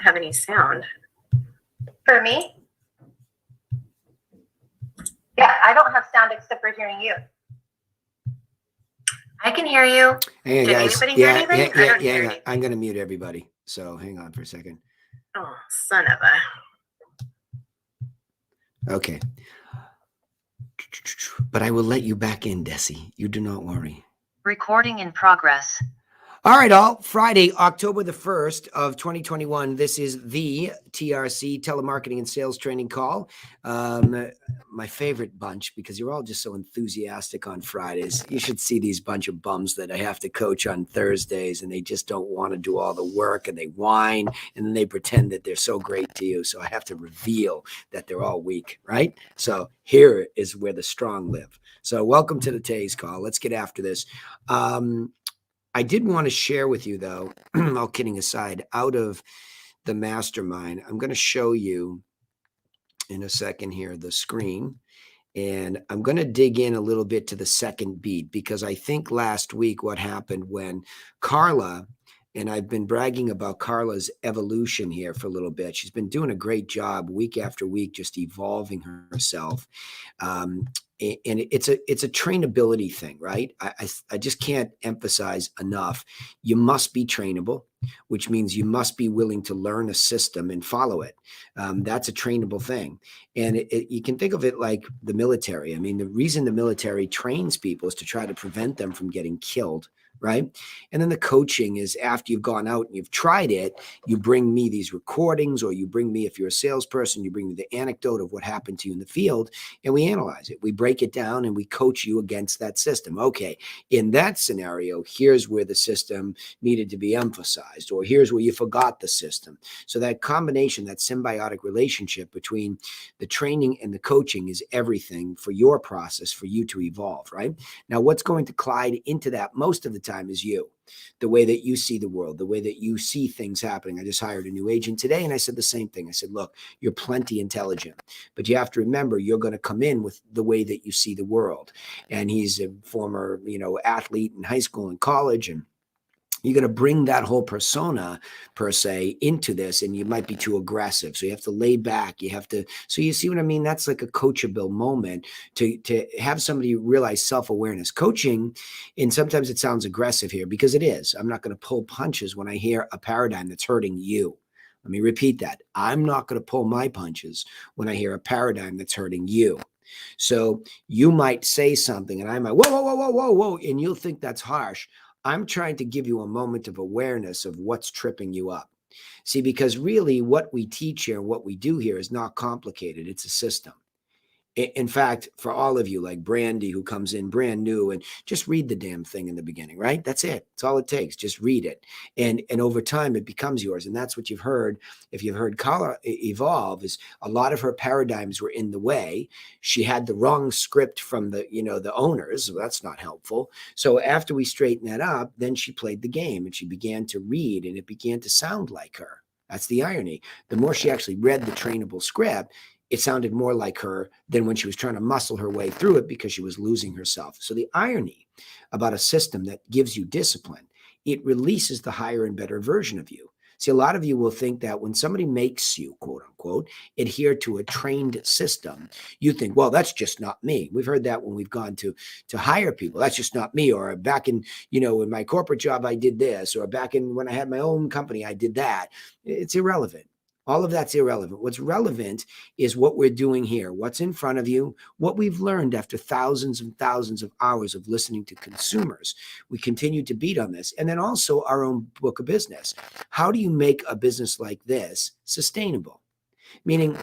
doesn't have any sound. For me? Yeah, I don't have sound except for hearing you. I can hear you. Hey, Did guys. anybody hear anything? I don't hear Yeah. anything. I'm going to mute everybody. So hang on for a second. Oh, son of a. Okay. But I will let you back in, Desi. You do not worry. Recording in progress. All right, all. Friday, October the 1st of 2021. This is the TRC Telemarketing and Sales Training Call. My favorite bunch, because you're all just so enthusiastic on Fridays. You should see these bunch of bums that I have to coach on Thursdays, and they just don't want to do all the work, and they whine, and then they pretend that they're so great to you. So I have to reveal that they're all weak, right? So here is where the strong live. So welcome to the today's call. Let's get after this. I did want to share with you, though, all kidding aside, out of the mastermind, I'm going to show you in a second here the screen, and I'm going to dig in a little bit to the second beat, because I think last week what happened when Carla, and I've been bragging about Carla's evolution here for a little bit. She's been doing a great job week after week, just evolving herself. And it's a trainability thing, right? I just can't emphasize enough. You must be trainable, which means you must be willing to learn a system and follow it. That's a trainable thing. And you can think of it like the military. I mean, the reason the military trains people is to try to prevent them from getting killed, right? And then the coaching is after you've gone out and you've tried it, you bring me these recordings, or you bring me, if you're a salesperson, you bring me the anecdote of what happened to you in the field, and we analyze it. We break it down and we coach you against that system. Okay, in that scenario, here's where the system needed to be emphasized, or here's where you forgot the system. So that combination, that symbiotic relationship between the training and the coaching is everything for your process, for you to evolve, right? Now, what's going to collide into that most of the time is you, the way that you see the world, the way that you see things happening. I just hired a new agent today, and I said the same thing. I said, look, you're plenty intelligent, but you have to remember you're going to come in with the way that you see the world. And he's a former, athlete in high school and college, and you're going to bring that whole persona, per se, into this, and you might be too aggressive. So you have to lay back. So you see what I mean? That's like a coachable moment to have somebody realize self-awareness. Coaching, and sometimes it sounds aggressive here, because it is. I'm not going to pull punches when I hear a paradigm that's hurting you. Let me repeat that. I'm not going to pull my punches when I hear a paradigm that's hurting you. So you might say something, and I might, whoa, and you'll think that's harsh. I'm trying to give you a moment of awareness of what's tripping you up. See, because really what we teach here, what we do here is not complicated. It's a system. In fact, for all of you, like Brandy, who comes in brand new, and just read the damn thing in the beginning, right? That's it. It's all it takes. Just read it. And over time, it becomes yours. And that's what you've heard. If you've heard Carla evolve, is a lot of her paradigms were in the way. She had the wrong script from the owners. So that's not helpful. So after we straightened that up, then she played the game, and she began to read, and it began to sound like her. That's the irony. The more she actually read the trainable script, it sounded more like her than when she was trying to muscle her way through it, because she was losing herself. So the irony about a system that gives you discipline, it releases the higher and better version of you. See, a lot of you will think that when somebody makes you, quote unquote, adhere to a trained system, you think, well, that's just not me. We've heard that when we've gone to hire people. That's just not me. Or back in, in my corporate job, I did this. Or back in when I had my own company, I did that. It's irrelevant. All of that's irrelevant. What's relevant is what we're doing here, what's in front of you, what we've learned after thousands and thousands of hours of listening to consumers. We continue to beat on this. And then also our own book of business. How do you make a business like this sustainable? Meaning,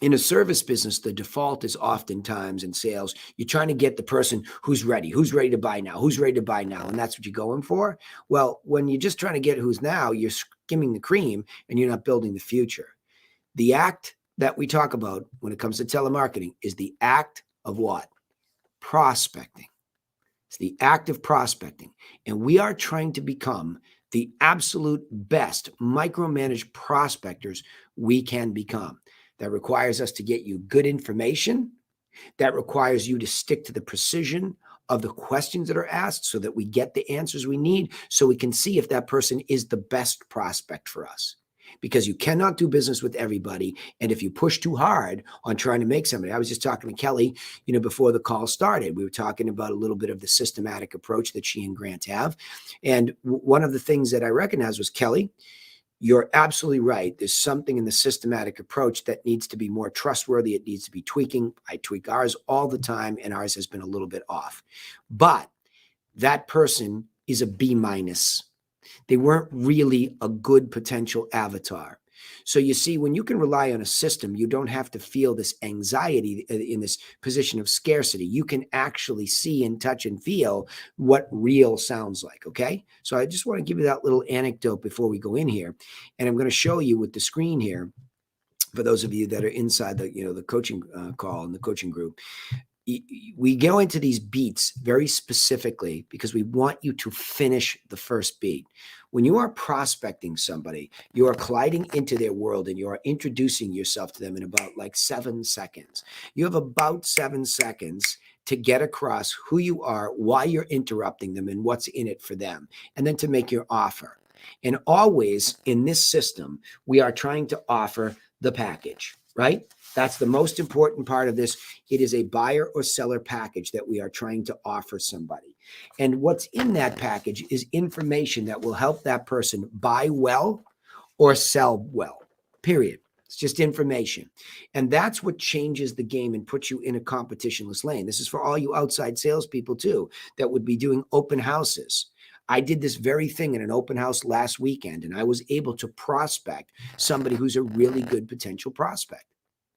in a service business, the default is oftentimes in sales, you're trying to get the person who's ready to buy now, and that's what you're going for. Well, when you're just trying to get who's now, you're skimming the cream and you're not building the future. The act that we talk about when it comes to telemarketing is the act of what? Prospecting. It's the act of prospecting. And we are trying to become the absolute best micromanaged prospectors we can become. That requires us to get you good information. That requires you to stick to the precision of the questions that are asked so that we get the answers we need, so we can see if that person is the best prospect for us. because you cannot do business with everybody. And if you push too hard on trying to make somebody, I was just talking to Kelly, before the call started, we were talking about a little bit of the systematic approach that she and Grant have. And one of the things that I recognized was, Kelly, you're absolutely right. There's something in the systematic approach that needs to be more trustworthy. It needs to be tweaking. I tweak ours all the time, and ours has been a little bit off. But that person is a B minus. They weren't really a good potential avatar. So you see, when you can rely on a system, you don't have to feel this anxiety in this position of scarcity. You can actually see and touch and feel what real sounds like, okay? So I just want to give you that little anecdote before we go in here. And I'm going to show you with the screen here, for those of you that are inside the coaching call and the coaching group. We go into these beats very specifically because we want you to finish the first beat. When you are prospecting somebody, you are colliding into their world and you are introducing yourself to them in about 7 seconds. You have about 7 seconds to get across who you are, why you're interrupting them, and what's in it for them, and then to make your offer. And always in this system, we are trying to offer the package, right? That's the most important part of this. It is a buyer or seller package that we are trying to offer somebody. And what's in that package is information that will help that person buy well or sell well, period. It's just information. And that's what changes the game and puts you in a competitionless lane. This is for all you outside salespeople too, that would be doing open houses. I did this very thing in an open house last weekend, and I was able to prospect somebody who's a really good potential prospect.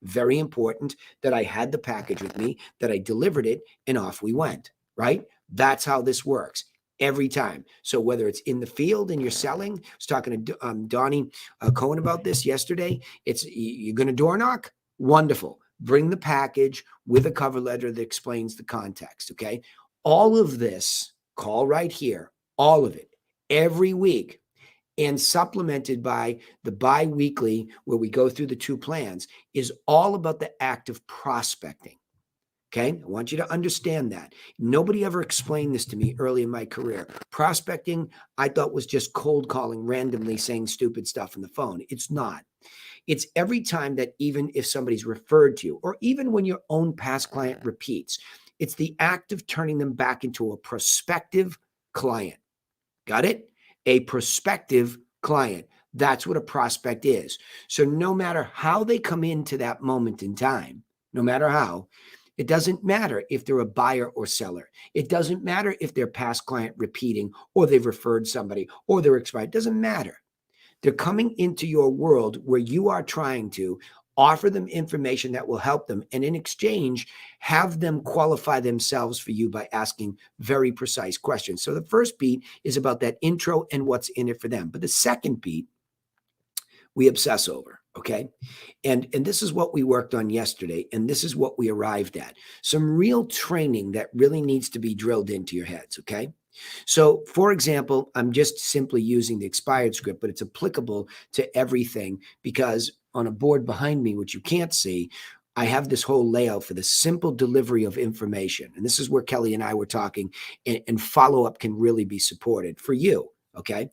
Very important that I had the package with me, that I delivered it, and off we went, right? That's how this works every time. So whether it's in the field and you're selling, I was talking to Donnie Cohen about this yesterday. You're going to door knock? Wonderful. Bring the package with a cover letter that explains the context, okay? All of this, call right here, all of it, every week, and supplemented by the bi-weekly where we go through the 2 plans, is all about the act of prospecting. Okay, I want you to understand that. Nobody ever explained this to me early in my career. Prospecting, I thought, was just cold calling randomly, saying stupid stuff on the phone. It's not. It's every time that, even if somebody's referred to you, or even when your own past client repeats, it's the act of turning them back into a prospective client. Got it? A prospective client. That's what a prospect is. So no matter how they come into that moment in time, no matter how, it doesn't matter if they're a buyer or seller. It doesn't matter if they're past client repeating, or they've referred somebody, or they're expired. It doesn't matter. They're coming into your world where you are trying to offer them information that will help them, and in exchange, have them qualify themselves for you by asking very precise questions. So the first beat is about that intro and what's in it for them. But the second beat, we obsess over, okay? And this is what we worked on yesterday, and this is what we arrived at. Some real training that really needs to be drilled into your heads, okay? So, for example, I'm just simply using the expired script, but it's applicable to everything, because on a board behind me, which you can't see, I have this whole layout for the simple delivery of information. And this is where Kelly and I were talking, and follow-up can really be supported for you, okay?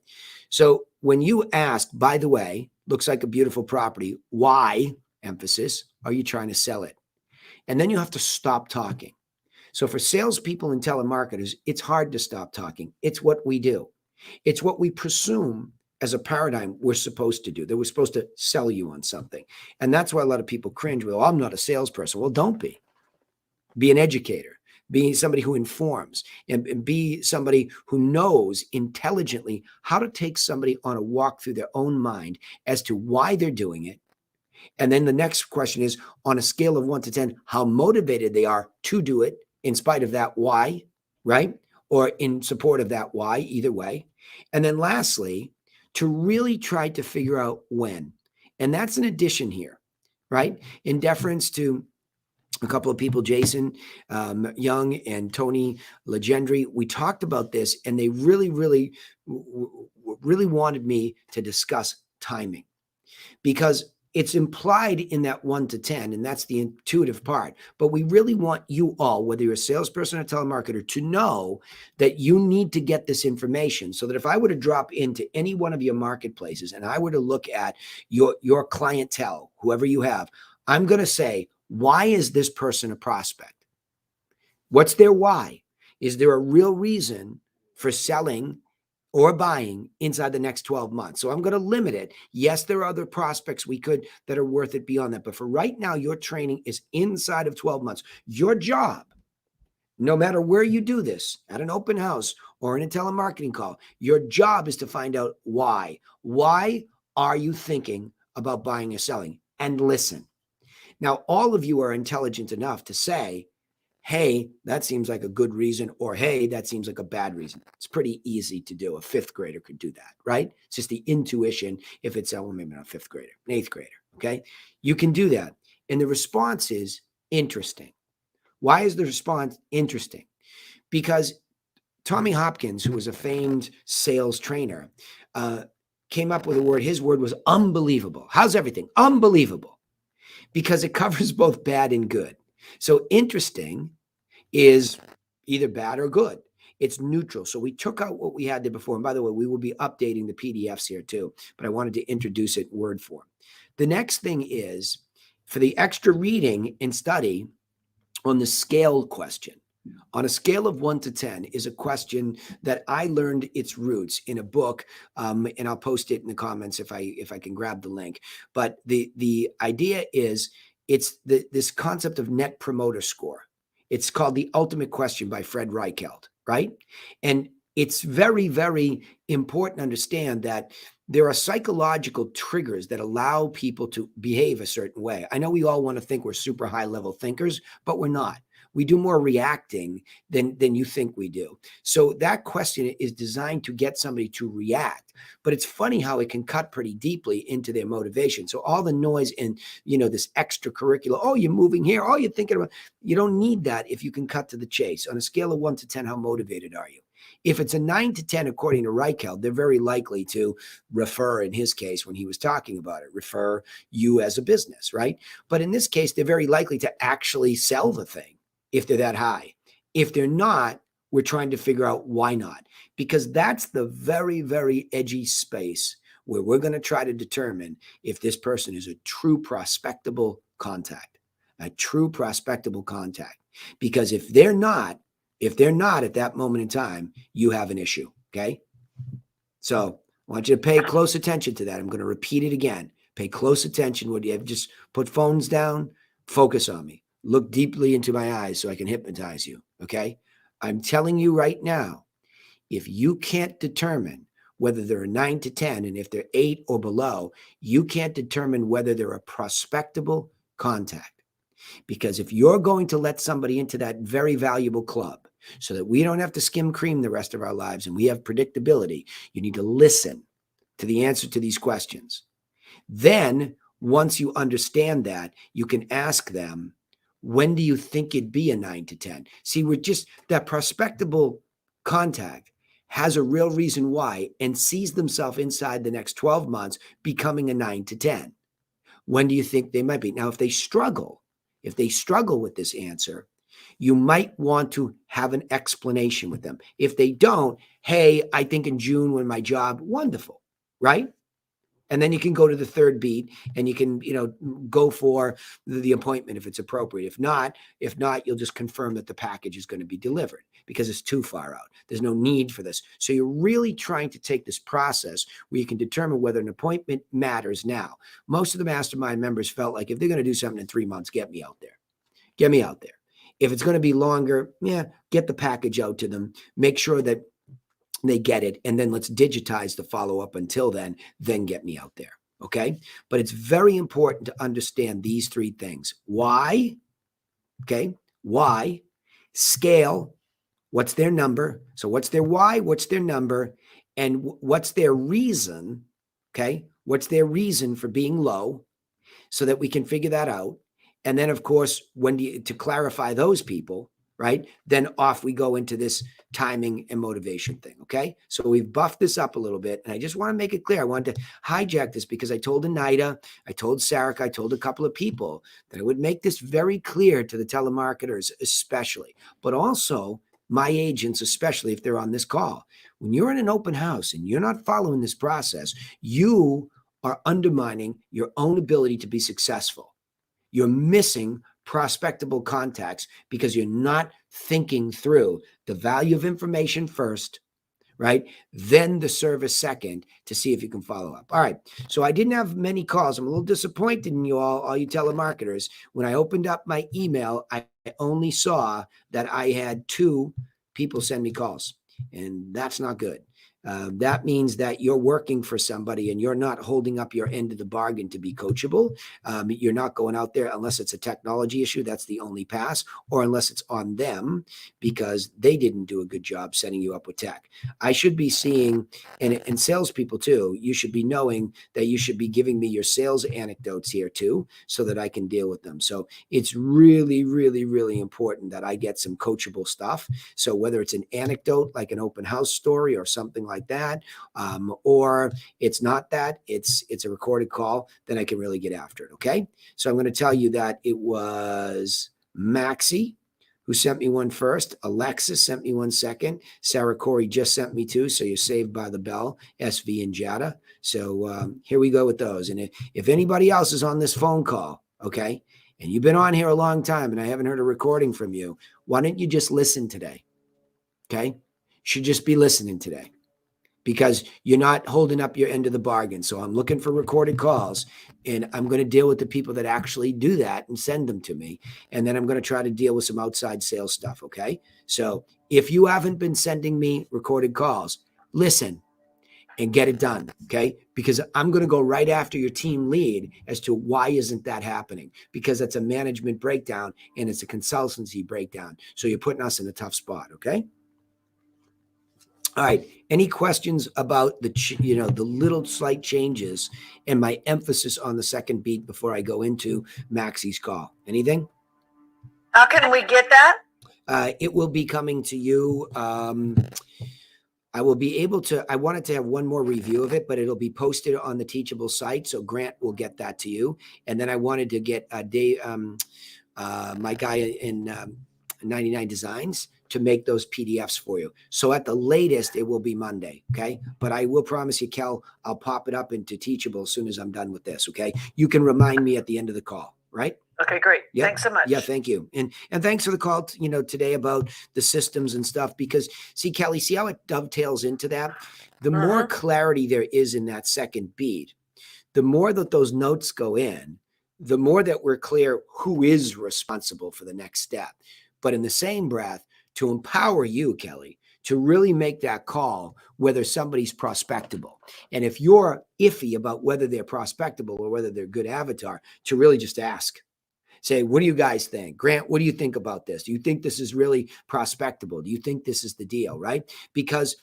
So when you ask, by the way, looks like a beautiful property, why, emphasis, are you trying to sell it? And then you have to stop talking. So for salespeople and telemarketers, it's hard to stop talking. It's what we do. It's what we presume as a paradigm we're supposed to do, that we're supposed to sell you on something. And that's why a lot of people cringe. Well, I'm not a salesperson. Well, don't be. Be an educator. Be somebody who informs, and be somebody who knows intelligently how to take somebody on a walk through their own mind as to why they're doing it. And then the next question is, on a scale of 1 to 10, how motivated they are to do it in spite of that why, right? Or in support of that why, either way. And then lastly, to really try to figure out when. And that's an addition here, right? In deference to a couple of people, Jason Young and Tony Legendry, we talked about this, and they really wanted me to discuss timing. Because it's implied in that 1 to 10, and that's the intuitive part. But we really want you all, whether you're a salesperson or telemarketer, to know that you need to get this information so that if I were to drop into any one of your marketplaces and I were to look at your clientele, whoever you have, I'm going to say, why is this person a prospect? What's their why? Is there a real reason for selling or buying inside the next 12 months? So I'm going to limit it. Yes, there are other prospects that are worth it beyond that. But for right now, your training is inside of 12 months. Your job, no matter where you do this, at an open house or in a telemarketing call, your job is to find out why. Why are you thinking about buying or selling? And listen. Now, all of you are intelligent enough to say, hey, that seems like a good reason, or hey, that seems like a bad reason. It's pretty easy to do. A fifth grader could do that, right? It's just the intuition. If it's, well, maybe not a fifth grader, an eighth grader, okay? You can do that. And the response is interesting. Why is the response interesting? Because Tommy Hopkins, who was a famed sales trainer, came up with a word. His word was unbelievable. How's everything? Unbelievable. Because it covers both bad and good. So interesting is either bad or good. It's neutral. So we took out what we had there before. And by the way, we will be updating the PDFs here too, but I wanted to introduce it in word form. The next thing is for the extra reading and study on the scale question. On a scale of 1 to 10 is a question that I learned its roots in a book, and I'll post it in the comments if I can grab the link. But the idea is it's this concept of net promoter score. It's called The Ultimate Question by Fred Reichheld, right? And it's very, very important to understand that there are psychological triggers that allow people to behave a certain way. I know we all want to think we're super high level thinkers, but we're not. We do more reacting than you think we do. So that question is designed to get somebody to react. But it's funny how it can cut pretty deeply into their motivation. So all the noise in, this extracurricular, oh, you're moving here, oh, you're thinking about, you don't need that if you can cut to the chase. On a scale of 1 to 10, how motivated are you? If it's a 9 to 10, according to Reichheld, they're very likely to refer, in his case, when he was talking about it, refer you as a business, right? But in this case, they're very likely to actually sell the thing if they're that high. If they're not, we're trying to figure out why not, because that's the very, very edgy space where we're going to try to determine if this person is a true prospectable contact, because if they're not at that moment in time, you have an issue. Okay. So I want you to pay close attention to that. I'm going to repeat it again. Pay close attention. Would you have just put phones down? Focus on me. Look deeply into my eyes so I can hypnotize you. Okay. I'm telling you right now, if you can't determine whether they're a 9 to 10, and if they're 8 or below, you can't determine whether they're a prospectable contact. Because if you're going to let somebody into that very valuable club so that we don't have to skim cream the rest of our lives and we have predictability, you need to listen to the answer to these questions. Then once you understand that, you can ask them, when do you think it'd be a 9 to 10? See, we're just, that prospectable contact has a real reason why and sees themselves inside the next 12 months becoming a 9 to 10. When do you think they might be? Now, if they struggle with this answer, you might want to have an explanation with them. If they don't, hey, I think in June when my job, wonderful, right? And then you can go to the third beat and you can, go for the appointment if it's appropriate. If not, you'll just confirm that the package is going to be delivered because it's too far out. There's no need for this. So you're really trying to take this process where you can determine whether an appointment matters now. Most of the mastermind members felt like if they're going to do something in 3 months, get me out there. Get me out there. If it's going to be longer, get the package out to them. Make sure that they get it, and then let's digitize the follow-up until then get me out there, okay? But it's very important to understand these 3 things. Why, okay? Why, scale, what's their number? So what's their why, what's their number, and what's their reason, okay? What's their reason for being low so that we can figure that out? And then, of course, to clarify those people, right? Then off we go into this timing and motivation thing. Okay. So we've buffed this up a little bit. And I just want to make it clear. I wanted to hijack this because I told Anita, I told Sarika, I told a couple of people that I would make this very clear to the telemarketers, especially, but also my agents, especially if they're on this call. When you're in an open house and you're not following this process, you are undermining your own ability to be successful. You're missing prospectable contacts because you're not thinking through the value of information first, right? Then the service second to see if you can follow up. All right. So I didn't have many calls. I'm a little disappointed in you all you telemarketers. When I opened up my email, I only saw that I had 2 people send me calls, and that's not good. That means that you're working for somebody and you're not holding up your end of the bargain to be coachable. You're not going out there unless it's a technology issue. That's the only pass, or unless it's on them because they didn't do a good job setting you up with tech. I should be seeing, and salespeople too, you should be knowing that you should be giving me your sales anecdotes here too, so that I can deal with them. So it's really, really, really important that I get some coachable stuff. So whether it's an anecdote, like an open house story or something like that, or it's not that, it's a recorded call, then I can really get after it. Okay. So I'm going to tell you that it was Maxie who sent me one first. Alexis sent me one second. Sarah Corey just sent me 2. So you're saved by the bell, SV and Jada. So here we go with those. And if anybody else is on this phone call, okay, and you've been on here a long time and I haven't heard a recording from you, why don't you just listen today? Okay. You should just be listening today, because you're not holding up your end of the bargain. So I'm looking for recorded calls, and I'm going to deal with the people that actually do that and send them to me. And then I'm going to try to deal with some outside sales stuff. Okay. So if you haven't been sending me recorded calls, listen and get it done. Okay. Because I'm going to go right after your team lead as to why isn't that happening, because that's a management breakdown and it's a consultancy breakdown. So you're putting us in a tough spot. Okay. All right. Any questions about the little slight changes and my emphasis on the second beat before I go into Maxie's call? Anything? How can we get that? It will be coming to you. I will be able to. I wanted to have one more review of it, but it'll be posted on the Teachable site, so Grant will get that to you. And then I wanted to get Dave, my guy in 99 Designs, to make those PDFs for you. So at the latest, it will be Monday. Okay. But I will promise you, Kel, I'll pop it up into Teachable as soon as I'm done with this. Okay. You can remind me at the end of the call, right? Okay, great. Yep. Thanks so much. Yeah, thank you. And thanks for the call, today about the systems and stuff, because see, Kelly, see how it dovetails into that? The more clarity there is in that second beat, the more that those notes go in, the more that we're clear who is responsible for the next step. But in the same breath, to empower you, Kelly, to really make that call whether somebody's prospectable. And if you're iffy about whether they're prospectable or whether they're good avatar, to really just ask. Say, what do you guys think? Grant, what do you think about this? Do you think this is really prospectable? Do you think this is the deal, right? Because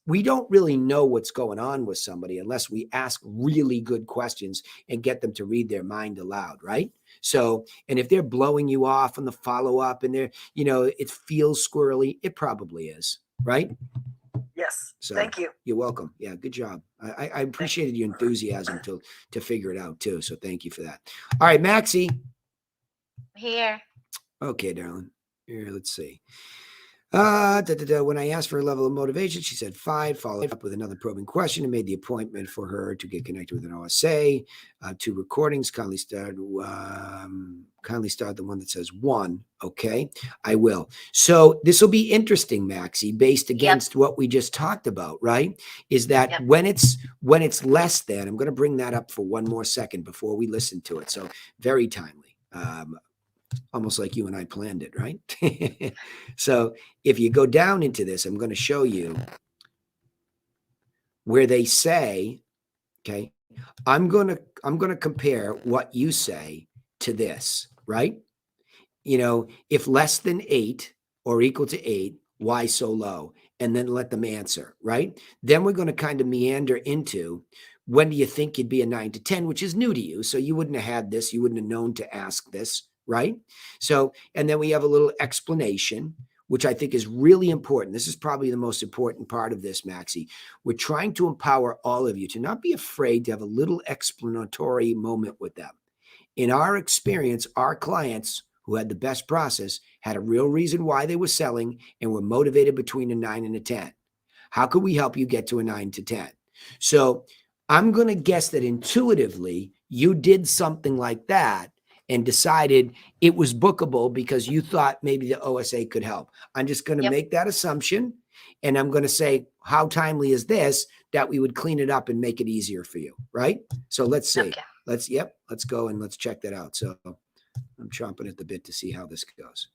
we don't really know what's going on with somebody unless we ask really good questions and get them to read their mind aloud, right? So, and if they're blowing you off on the follow-up and they're, it feels squirrely, it probably is, right? Yes. So Thank you. You're welcome. Yeah, good job. I appreciated your enthusiasm to figure it out too. So thank you for that. All right, Maxie. Here. Okay, darling. Here, let's see. When I asked for a level of motivation, she said 5, followed up with another probing question and made the appointment for her to get connected with an OSA. 2 recordings. Kindly start the one that says 1. Okay, I will. So this will be interesting, Maxie, based against what we just talked about, right? Is that when it's less than, I'm going to bring that up for one more second before we listen to it. So very timely. Almost like you and I planned it, right? So if you go down into this, I'm going to show you where they say, okay, I'm going to compare what you say to this, right? If less than 8 or equal to 8, why so low? And then let them answer, right? Then we're going to kind of meander into, when do you think you'd be a 9 to 10, which is new to you. So you wouldn't have had this. You wouldn't have known to ask this. right? So, and then we have a little explanation, which I think is really important. This is probably the most important part of this, Maxie. We're trying to empower all of you to not be afraid to have a little explanatory moment with them. In our experience, our clients who had the best process had a real reason why they were selling and were motivated between a 9 and a 10. How could we help you get to a 9 to 10? So I'm going to guess that intuitively you did something like that and decided it was bookable because you thought maybe the OSA could help. I'm just going to make that assumption. And I'm going to say, how timely is this that we would clean it up and make it easier for you, right? So let's see. Okay. Let's go and let's check that out. So I'm chomping at the bit to see how this goes.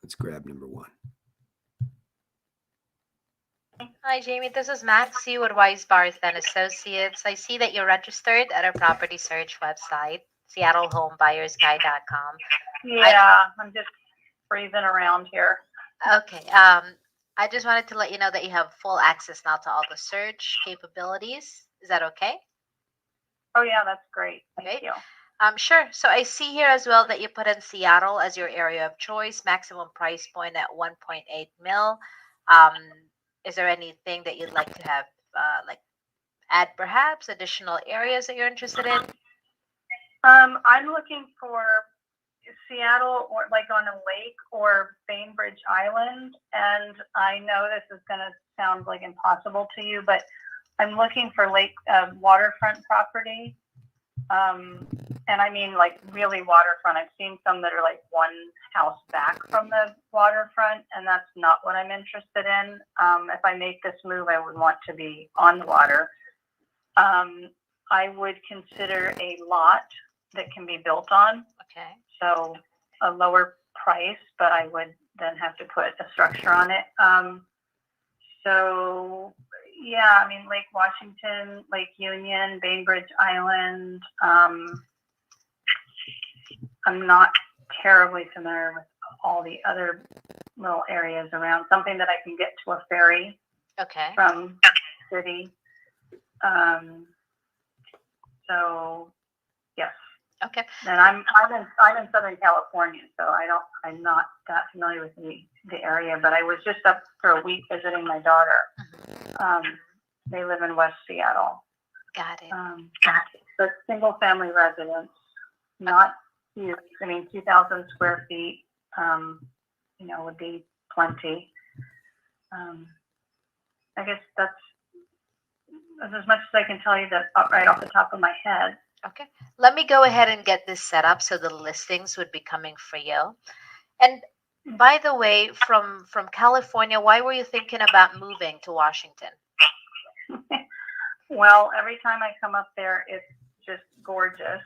Let's grab number 1. Hi, Jamie. This is Maxie with Wise Barth and Associates. I see that you're registered at our property search website, SeattleHomeBuyersGuide.com. Yeah, I'm just breathing around here. Okay. I just wanted to let you know that you have full access now to all the search capabilities. Is that okay? Oh yeah, that's great. Thank you. Sure. So I see here as well that you put in Seattle as your area of choice, maximum price point at 1.8 mil. Is there anything that you'd like to have, like add perhaps additional areas that you're interested in? I'm looking for Seattle or like on a lake or Bainbridge Island. And I know this is going to sound like impossible to you, but I'm looking for lake waterfront property. And I mean like really waterfront. I've seen some that are like one house back from the waterfront, and that's not what I'm interested in. If I make this move, I would want to be on the water. I would consider a lot that can be built on. Okay. So a lower price, but I would then have to put a structure on it. So yeah, I mean, Lake Washington, Lake Union, Bainbridge Island. I'm not terribly familiar with all the other little areas around. Something that I can get to a ferry from the city. So yes. Okay. And I'm in Southern California, so I'm not that familiar with the area, but I was just up for a week visiting my daughter. They live in West Seattle. Got it. But single family residence, not huge. I mean, 2,000 square feet, would be plenty. I guess that's as much as I can tell you that right off the top of my head. Okay. Let me go ahead and get this set up so the listings would be coming for you. And by the way, from California, why were you thinking about moving to Washington? Well, every time I come up there, it's just gorgeous.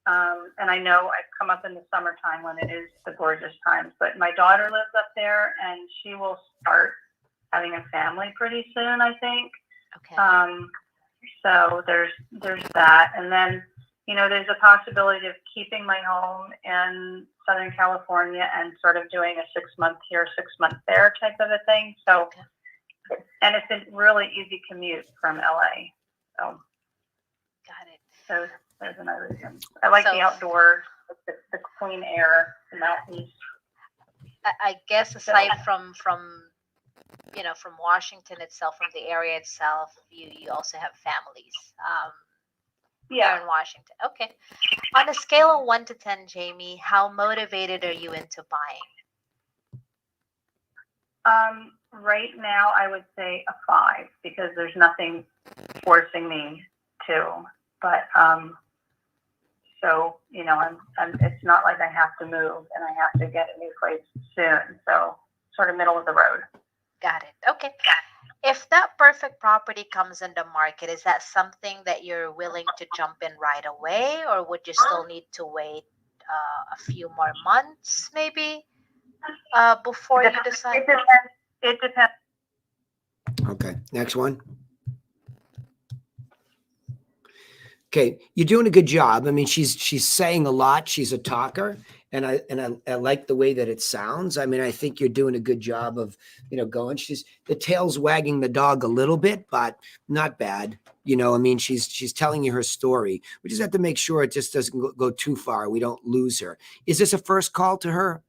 And I know I've come up in the summertime when it is the gorgeous times, but my daughter lives up there and she will start having a family pretty soon, I think. Okay. So there's that. And then, there's a possibility of keeping my home in Southern California and sort of doing a 6 month here, 6 month there type of a thing. So, and it's a really easy commute from LA. So Got it. So there's another reason. I like the outdoors, the clean air, the mountains. I guess aside from Washington itself, from the area itself, you also have families. Here in Washington. Okay. On a scale of 1 to 10, Jamie, how motivated are you into buying? Right now, I would say a 5 because there's nothing forcing me to. But so it's not like I have to move and I have to get a new place soon. So sort of middle of the road. Got it. Okay. If that perfect property comes in the market, is that something that you're willing to jump in right away, or would you still need to wait a few more months, maybe, before you decide? It depends. Okay, next one. Okay, you're doing a good job. I mean, she's saying a lot. She's a talker, and I like the way that it sounds. I mean, I think you're doing a good job of, going. The tail's wagging the dog a little bit, but not bad. I mean, she's telling you her story. We just have to make sure it just doesn't go too far. We don't lose her. Is this a first call to her?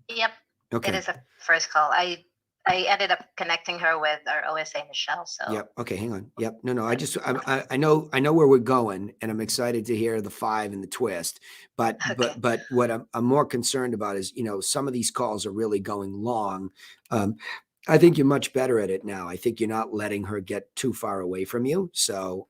Yep. Okay. It is a first call. I ended up connecting her with our OSA Michelle. So Yep. Okay. Hang on. Yep. No. I know where we're going, and I'm excited to hear the 5 and the twist. But Okay. but what I'm more concerned about is, some of these calls are really going long. I think you're much better at it now. I think you're not letting her get too far away from you. So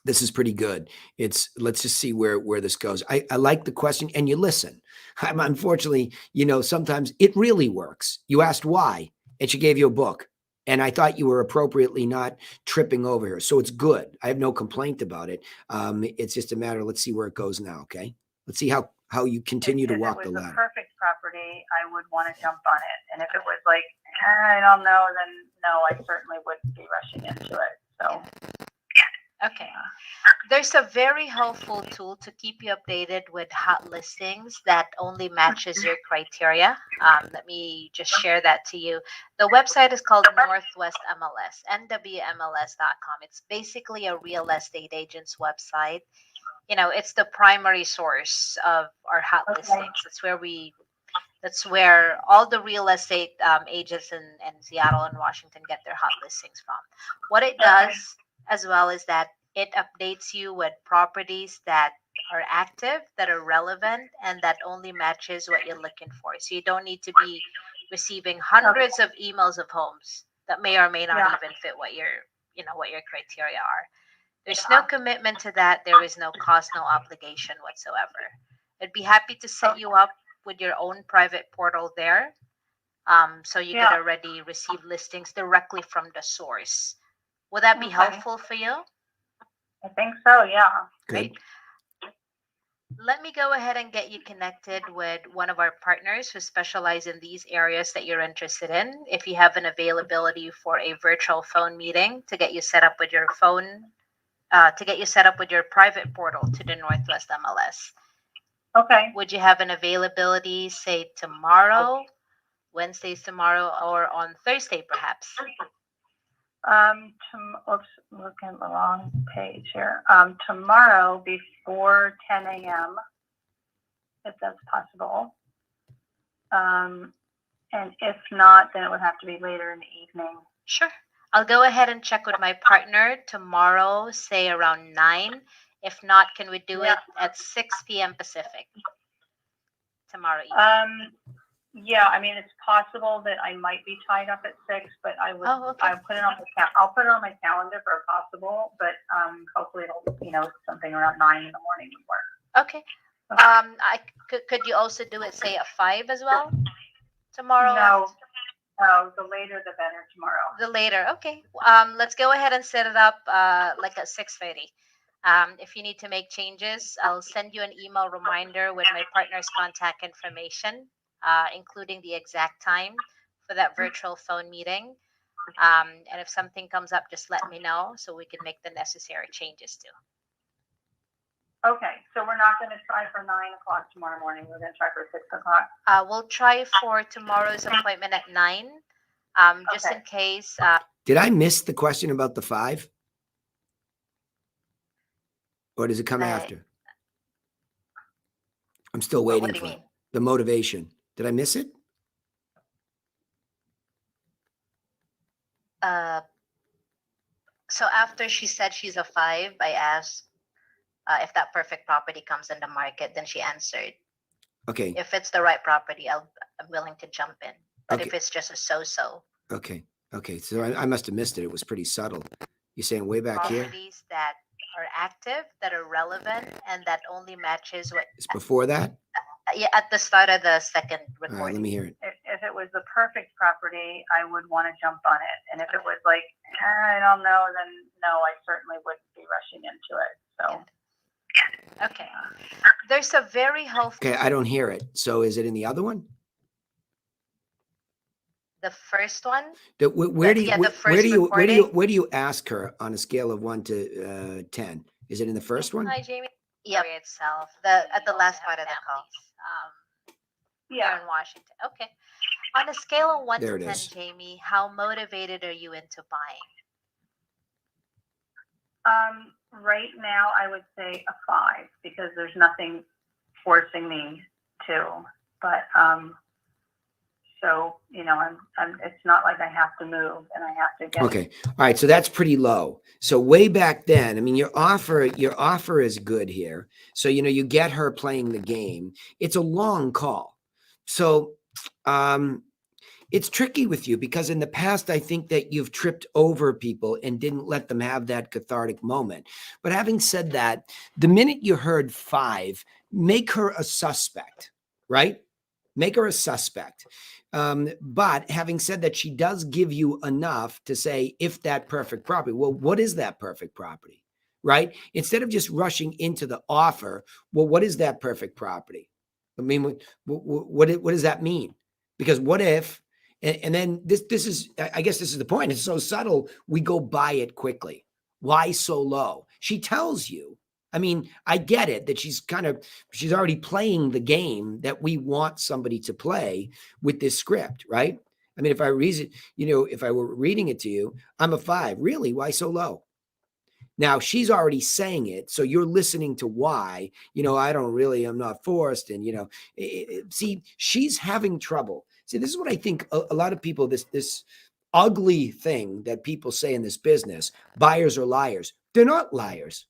this is pretty good. Let's just see where this goes. I like the question, and you listen. Unfortunately, sometimes it really works. You asked why, and she gave you a book. And I thought you were appropriately not tripping over her. So it's good. I have no complaint about it. It's just a matter, let's see where it goes now, okay? Let's see how you continue to walk the If it was ladder. the perfect property, I would want to jump on it. And if it was like, I don't know, then no, I certainly wouldn't be rushing into it. So. okay. There's a very helpful tool to keep you updated with hot listings that only matches your criteria. Let me just share that to you. The website is called Northwest MLS, nwmls.com. It's basically a real estate agent's website. It's the primary source of our hot listings. That's where all the real estate agents in Seattle and Washington get their hot listings from. What it does as well is that it updates you with properties that are active, that are relevant, and that only matches what you're looking for. So you don't need to be receiving hundreds of emails of homes that may or may not even fit what your criteria are. There's no commitment to that. There is no cost, no obligation whatsoever. I'd be happy to set you up with your own private portal there, so you could already receive listings directly from the source. Would that be helpful for you? I think so, yeah. Good. Let me go ahead and get you connected with one of our partners who specialize in these areas that you're interested in. If you have an availability for a virtual phone meeting to get you set up with your phone, to get you set up with your private portal to the Northwest MLS. Okay. Would you have an availability, say tomorrow, Wednesday's tomorrow, or on Thursday perhaps? Oops, looking at the wrong page here. Tomorrow before 10 a.m., if that's possible. And if not, then it would have to be later in the evening. Sure. I'll go ahead and check with my partner tomorrow, say around 9. If not, can we do it at 6 p.m. Pacific tomorrow evening? Yeah, I mean, it's possible that I might be tied up at 6, but I would. Oh, okay. I'll put it on my calendar for a possible, but hopefully it'll something around 9 in the morning would work. Okay. Could you also do it, say, at 5 as well tomorrow? No, the later the better tomorrow. The later, okay. Let's go ahead and set it up like at 6:30. If you need to make changes, I'll send you an email reminder with my partner's contact information, including the exact time for that virtual phone meeting. And if something comes up, just let me know so we can make the necessary changes too. Okay, so we're not going to try for 9 o'clock tomorrow morning. We're going to try for 6 o'clock. We'll try for tomorrow's appointment at 9, just in case. Did I miss the question about the 5? Or does it come after? I'm still waiting what do for you it. mean? The motivation. Did I miss it? So after she said she's a 5, I asked if that perfect property comes in the market. Then she answered, Okay. if it's the right property, I'm willing to jump in. But Okay. if it's just a so-so. Okay. So I must have missed it. It was pretty subtle. You're saying way back here? Properties that are active, that are relevant, and that only matches what. It's before that? Yeah, at the start of the second recording. All right, let me hear it. If it was the perfect property, I would want to jump on it. And if it was like, I don't know, then no, I certainly wouldn't be rushing into it. So. Okay. There's a very helpful. Okay, I don't hear it. So is it in the other one? The first one? Where do you ask her on a scale of 1 to 10? Is it in the first one? Hi, Jamie. Yep. Area itself, the at the last part of the call. Here Yeah. in Washington. Okay. On a scale of 1 There to it 10, is. Jamie, how motivated are you into buying? Right now, I would say a 5 because there's nothing forcing me to. But so it's not like I have to move and I have to get. Okay. All right. So that's pretty low. So way back then, I mean, your offer is good here. So, you get her playing the game. It's a long call. So, it's tricky with you because in the past, I think that you've tripped over people and didn't let them have that cathartic moment. But having said that, the minute you heard 5, make her a suspect, right? Make her a suspect. But having said that, she does give you enough to say, if that perfect property, well, what is that perfect property, right? Instead of just rushing into the offer, well, what is that perfect property? I mean, what does that mean? Because what if, and then this is, I guess this is the point. It's so subtle. We go buy it quickly. Why so low? She tells you. I mean, I get it that she's already playing the game that we want somebody to play with this script, right? I mean, if I were reading it to you, I'm a 5. Really? Why so low? Now she's already saying it, so you're listening to why. I'm not forced, and see, she's having trouble. See, this is what I think a lot of people, this ugly thing that people say in this business: buyers are liars. They're not liars.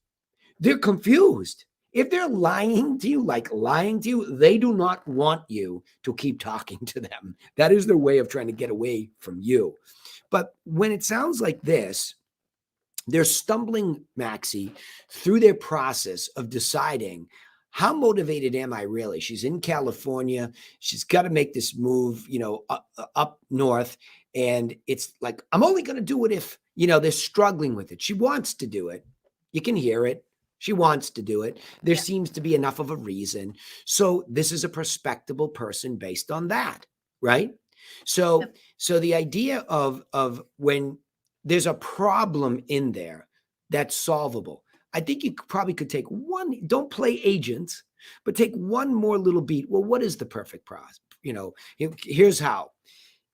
They're confused. If they're lying to you, they do not want you to keep talking to them. That is their way of trying to get away from you. But when it sounds like this, they're stumbling, Maxie, through their process of deciding, how motivated am I really? She's in California. She's got to make this move, up north. And it's like, I'm only going to do it if, they're struggling with it. She wants to do it. You can hear it. She wants to do it. There seems to be enough of a reason. So this is a prospectable person based on that, right? So, so the idea of when there's a problem in there that's solvable, I think you probably could take one, don't play agents, but take one more little beat. Well, what is the perfect process? Here's how.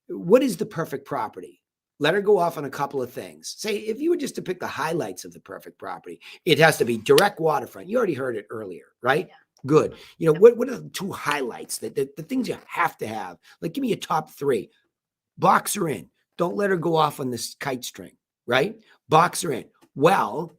What is the perfect property? Let her go off on a couple of things. Say, if you were just to pick the highlights of the perfect property, it has to be direct waterfront. You already heard it earlier, right? Yeah. Good. What are the 2 highlights, the things you have to have? Like, give me a top 3. Box her in. Don't let her go off on this kite string, right? Box her in. Well,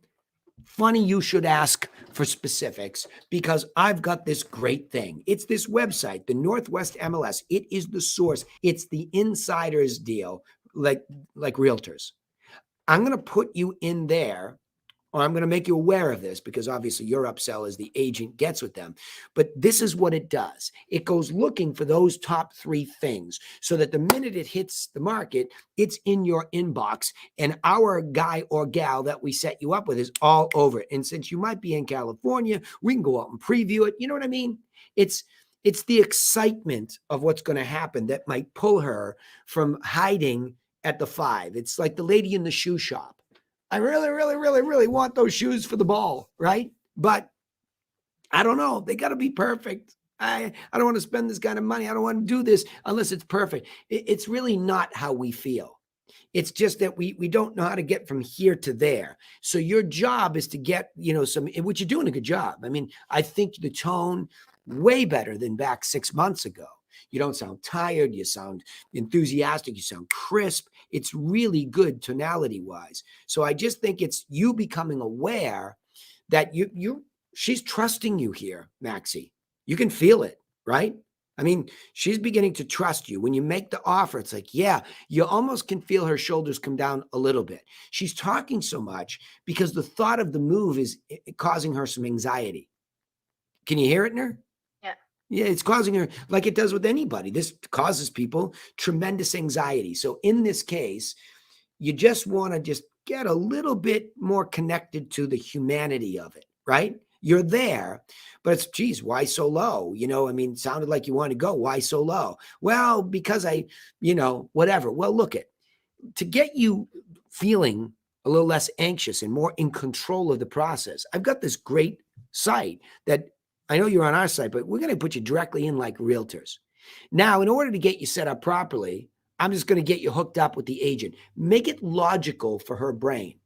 funny you should ask for specifics, because I've got this great thing. It's this website, the Northwest MLS. It is the source. It's the insider's deal, like realtors. I'm going to put you in there, or I'm going to make you aware of this, because obviously your upsell is the agent gets with them. But this is what it does. It goes looking for those top 3 things so that the minute it hits the market, it's in your inbox, and our guy or gal that we set you up with is all over it. And since you might be in California, we can go out and preview it. You know what I mean? It's the excitement of what's going to happen that might pull her from hiding at the 5. It's like the lady in the shoe shop. I really, really, really, really want those shoes for the ball, right? But I don't know. They got to be perfect. I don't want to spend this kind of money. I don't want to do this unless it's perfect. It's really not how we feel. It's just that we don't know how to get from here to there. So your job is to get, which you're doing a good job. I mean, I think the tone way better than back 6 months ago. You don't sound tired. You sound enthusiastic. You sound crisp. It's really good tonality wise. So I just think it's you becoming aware that she's trusting you here, Maxie. You can feel it, right? I mean, she's beginning to trust you. When you make the offer, it's like, yeah, you almost can feel her shoulders come down a little bit. She's talking so much because the thought of the move is causing her some anxiety. Can you hear it in her? Yeah, it's causing her, like it does with anybody. This causes people tremendous anxiety. So in this case, you just want to just get a little bit more connected to the humanity of it, right? You're there, but it's, geez, why so low? I mean, it sounded like you want to go. Why so low? Well, because whatever. Well, look to get you feeling a little less anxious and more in control of the process, I've got this great site that I know you're on our site, but we're going to put you directly in like realtors. Now, in order to get you set up properly, I'm just going to get you hooked up with the agent. Make it logical for her brain.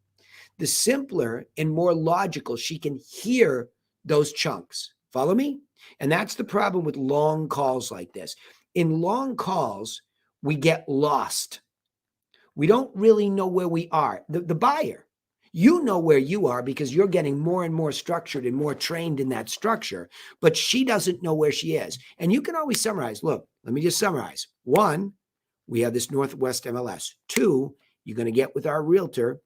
The simpler and more logical she can hear those chunks. Follow me? And that's the problem with long calls like this. In long calls, we get lost. We don't really know where we are. The buyer, you know where you are because you're getting more and more structured and more trained in that structure, but she doesn't know where she is. And you can always summarize. Look, let me just summarize. 1, we have this Northwest MLS. 2, you're going to get with our realtor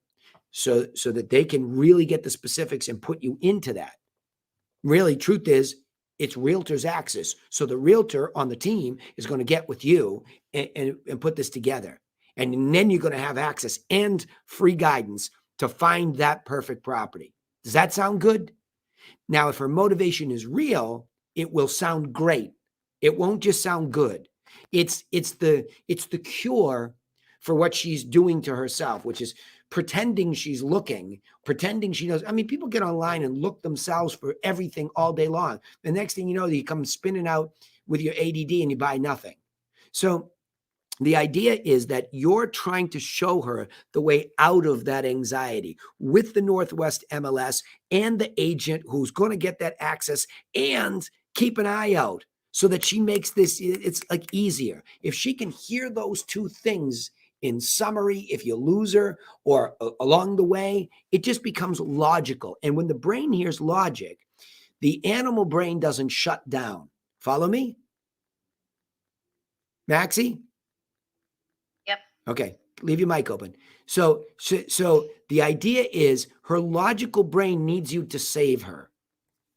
so that they can really get the specifics and put you into that. Really, truth is, it's realtor's access. So the realtor on the team is going to get with you and put this together. And then you're going to have access and free guidance to find that perfect property. Does that sound good? Now, if her motivation is real, it will sound great. It won't just sound good. It's the cure for what she's doing to herself, which is pretending she's looking, pretending she knows. I mean, people get online and look themselves for everything all day long. The next thing you know, you come spinning out with your ADD and you buy nothing. So the idea is that you're trying to show her the way out of that anxiety with the Northwest MLS and the agent who's going to get that access and keep an eye out so that she makes this, it's like easier. If she can hear those two things in summary, if you lose her or along the way, it just becomes logical. And when the brain hears logic, the animal brain doesn't shut down. Follow me? Maxie? Yep. Okay, leave your mic open. So the idea is her logical brain needs you to save her.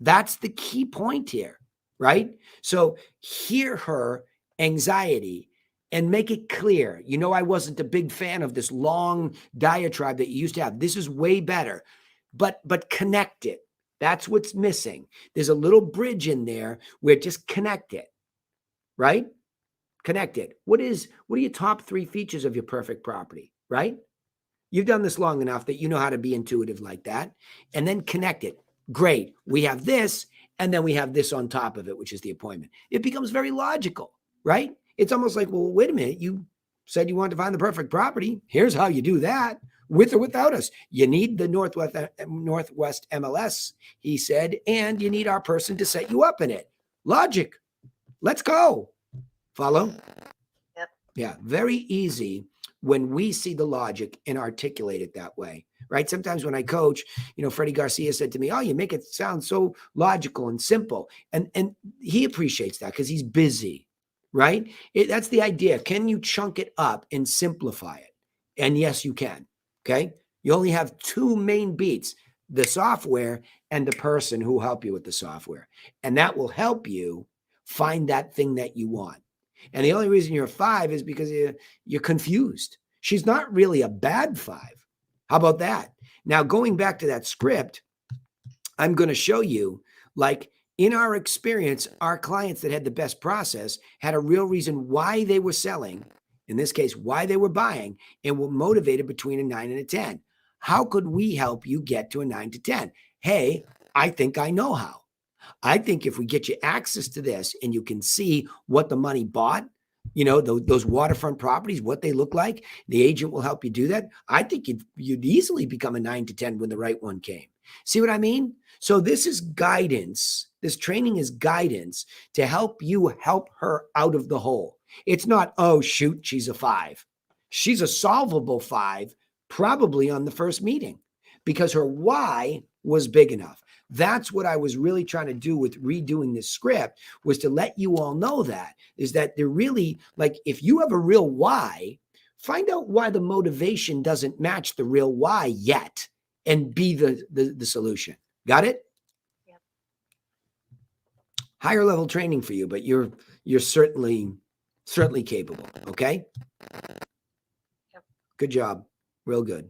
That's the key point here, right? So hear her anxiety and make it clear. You know, I wasn't a big fan of this long diatribe that you used to have. This is way better, but connect it. That's what's missing. There's a little bridge in there where just connect it, right? Connect it. What are your top 3 features of your perfect property, right? You've done this long enough that you know how to be intuitive like that. And then connect it. Great. We have this, and then we have this on top of it, which is the appointment. It becomes very logical, right? It's almost like, well, wait a minute. You said you wanted to find the perfect property. Here's how you do that, with or without us. You need the Northwest MLS, he said, and you need our person to set you up in it. Logic. Let's go. Follow? Yep. Yeah, very easy when we see the logic and articulate it that way, right? Sometimes when I coach, Freddie Garcia said to me, oh, you make it sound so logical and simple. And he appreciates that because he's busy, right? That's the idea. Can you chunk it up and simplify it? And yes, you can, okay? You only have 2 main beats, the software and the person who will help you with the software. And that will help you find that thing that you want. And the only reason you're a 5 is because you're confused. She's not really a bad 5. How about that? Now, going back to that script, I'm going to show you, like in our experience, our clients that had the best process had a real reason why they were selling, in this case, why they were buying, and were motivated between a 9 and a 10. How could we help you get to a 9 to 10? Hey, I think I know how. I think if we get you access to this and you can see what the money bought, those waterfront properties, what they look like, the agent will help you do that. I think you'd easily become a 9 to 10 when the right one came. See what I mean? So this is guidance. This training is guidance to help you help her out of the hole. It's not, oh, shoot, she's a 5. She's a solvable 5, probably on the first meeting because her why was big enough. That's what I was really trying to do with redoing this script, was to let you all know that, is that they're really, like, if you have a real why, find out why the motivation doesn't match the real why yet and be the solution. Got it? Yep. Higher level training for you, but you're certainly capable. Okay. Yep. Good job. Real good.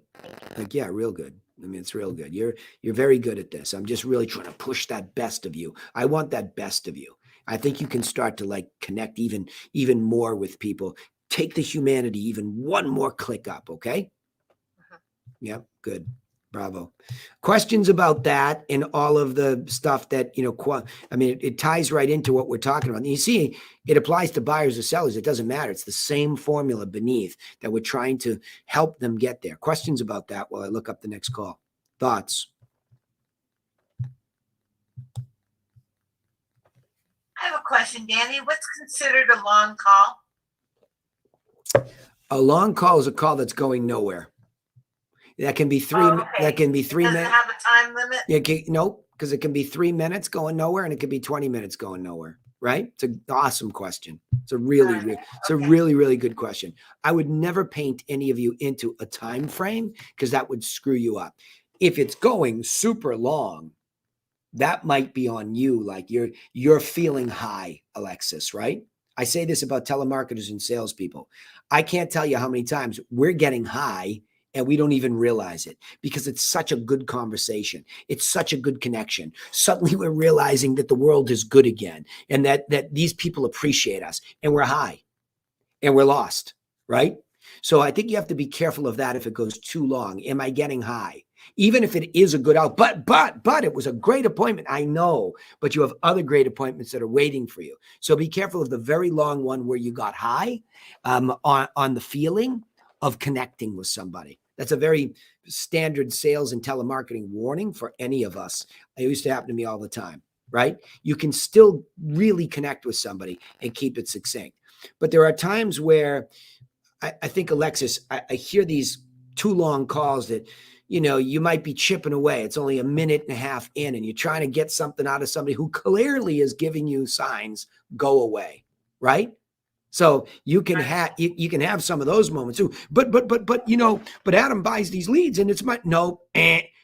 Like, yeah, real good. I mean, it's real good. You're very good at this. I'm just really trying to push that best of you. I want that best of you. I think you can start to connect even more with people. Take the humanity even one more click up. Okay. Uh-huh. Yep. Good. Bravo. Questions about that and all of the stuff that, it ties right into what we're talking about. And you see, it applies to buyers or sellers. It doesn't matter. It's the same formula beneath that we're trying to help them get there. Questions about that while I look up the next call? Thoughts? I have a question, Danny. What's considered a long call? A long call is a call that's going nowhere. That can be three. Okay. That can be 3 Does it minutes. have a time limit? Nope, because it can be 3 minutes going nowhere, and it could be 20 minutes going nowhere. Right? It's an awesome question. It's a really good question. I would never paint any of you into a time frame because that would screw you up. If it's going super long, that might be on you. Like you're feeling high, Alexis. Right? I say this about telemarketers and salespeople. I can't tell you how many times we're getting high and we don't even realize it because it's such a good conversation. It's such a good connection. Suddenly we're realizing that the world is good again and that these people appreciate us and we're high and we're lost, right? So I think you have to be careful of that if it goes too long. Am I getting high? Even if it is a good out, but it was a great appointment. I know, but you have other great appointments that are waiting for you. So be careful of the very long one where you got high on the feeling of connecting with somebody. That's a very standard sales and telemarketing warning for any of us. It used to happen to me all the time, right? You can still really connect with somebody and keep it succinct. But there are times where I think, Alexis, I hear these too long calls that, you might be chipping away. It's only a minute and a half in, and you're trying to get something out of somebody who clearly is giving you signs, go away, right? So you can have some of those moments too. But Adam buys these leads and it's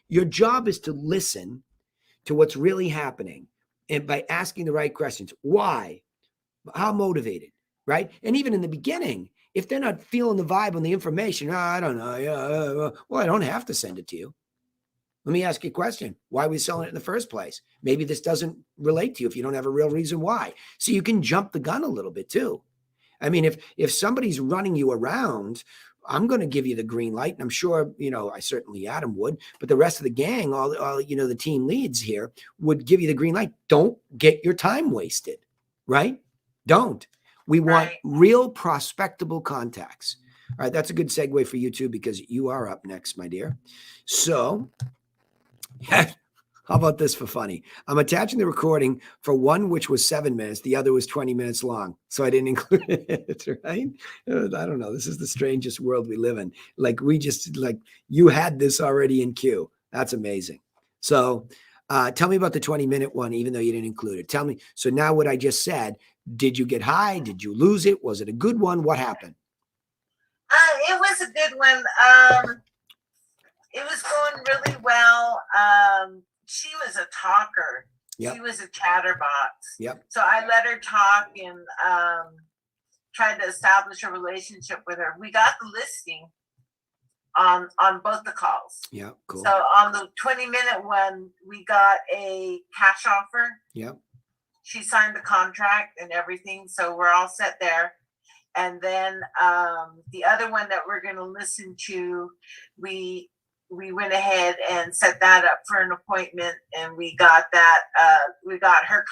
your job is to listen to what's really happening. And by asking the right questions, why, how motivated, right? And even in the beginning, if they're not feeling the vibe on the information, I don't know. Well, I don't have to send it to you. Let me ask you a question. Why are we selling it in the first place? Maybe this doesn't relate to you if you don't have a real reason why. So you can jump the gun a little bit too. I mean, if somebody's running you around, I'm going to give you the green light. And I'm sure, I certainly Adam would, but the rest of the gang, all the team leads here would give you the green light. Don't get your time wasted, right? Don't. We want real prospectable contacts. All right. That's a good segue for you too, because you are up next, my dear. So how about this for funny? I'm attaching the recording for one, which was 7 minutes. The other was 20 minutes long. So I didn't include it, right? I don't know. This is the strangest world we live in. You had this already in queue. That's amazing. So tell me about the 20-minute one, even though you didn't include it. Tell me. So now what I just said, did you get high? Did you lose it? Was it a good one? What happened? It was a good one. It was going really well. She was a talker. Yep. She was a chatterbox. Yep. So I let her talk and tried to establish a relationship with her. We got the listing on both the calls. Yeah, cool. So on the 20-minute one, we got a cash offer. Yep. She signed the contract and everything. So we're all set there. And then the other one that we're going to listen to, we went ahead and set that up for an appointment, and we got that. We got her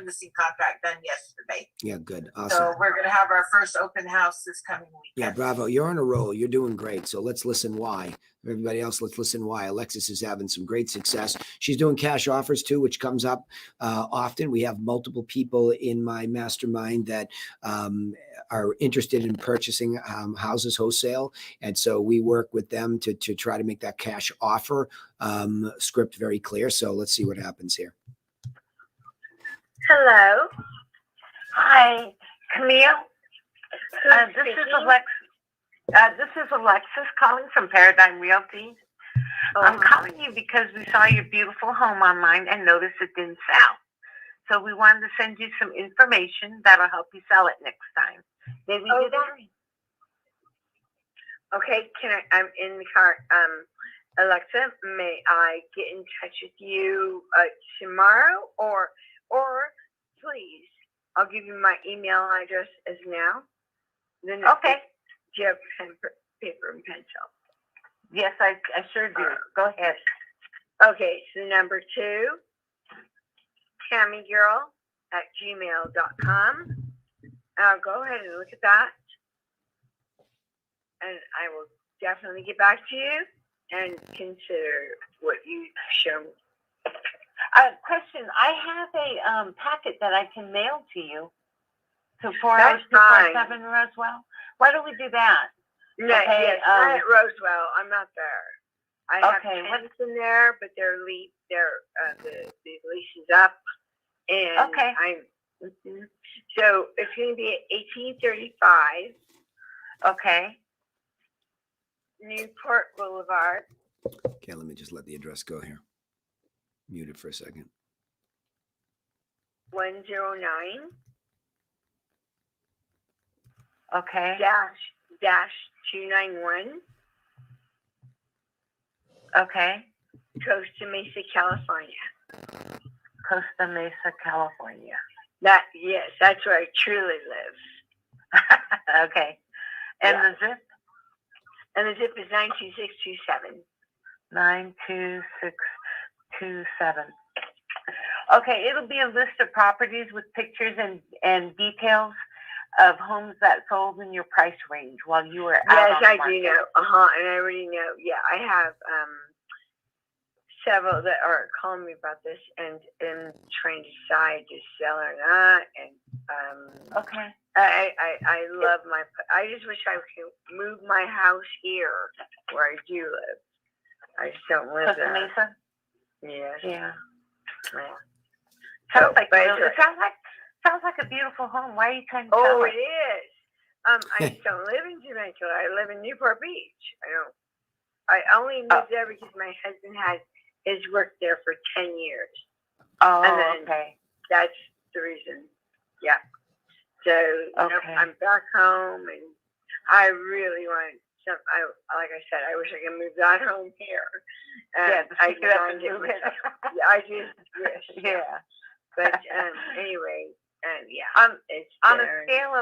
listing contract done yesterday. Yeah, good. Awesome. So we're going to have our first open house this coming week. Yeah, bravo. You're on a roll. You're doing great. So let's listen why. Everybody else, let's listen why. Alexis is having some great success. She's doing cash offers too, which comes up often. We have multiple people in my mastermind that are interested in purchasing houses wholesale. And so we work with them to try to make that cash offer script very clear. So let's see what happens here. Hello. Hi, Camille. This is Alexis calling from Paradigm Realty. I'm calling you because we saw your beautiful home online and noticed it didn't sell. So we wanted to send you some information that'll help you sell it next time. Maybe you agree. Okay, I'm in the car. Alexa, may I get in touch with you tomorrow or please, I'll give you my email address as now. Then okay. Do you have paper and pencil? Yes, I sure do. Go ahead. Okay, so number 2, tammygirl@gmail.com. I'll go ahead and look at that, and I will definitely get back to you and consider what you show me. Question. I have a packet that I can mail to you to 4 That's hours 247 fine. Roswell. Why don't we do that? No, Okay, yes, not at Roswell. I'm not there. I have Okay, tenants in there, but the lease is up, and Okay. So it's going to be at 1835 Okay. Newport Boulevard. Okay, let me just let the address go here. Mute it for a second. 109 Okay. dash 291 Okay. Costa Mesa, California. Costa Mesa, California. Yes, that's where I truly live. Okay. And Yeah. the zip? And the zip is 92627. 92627. Okay, it'll be a list of properties with pictures and details of homes that sold in your price range while you were out Yes, on the I market. do know. And I already know. Yeah, I have several that are calling me about this and trying to decide to sell or not. And Okay. I love I just wish I could move my house here where I do live. I just don't live Costa there. Mesa? Yes. Yeah. Yeah. Sounds like but it sounds like a beautiful home. Why are you trying to sell Oh, it? it is. I just don't live in Jamaica. I live in Newport Beach. I only moved there because my husband has his work there for 10 years. Oh, And then okay. That's the reason. Yeah. So Okay. I'm back home, and I really want some. Like I said, I wish I could move that home here. Yeah, I pick it up and designed move it. it. Yeah, I just wish. Yeah. But anyway, yeah. It's On a there. scale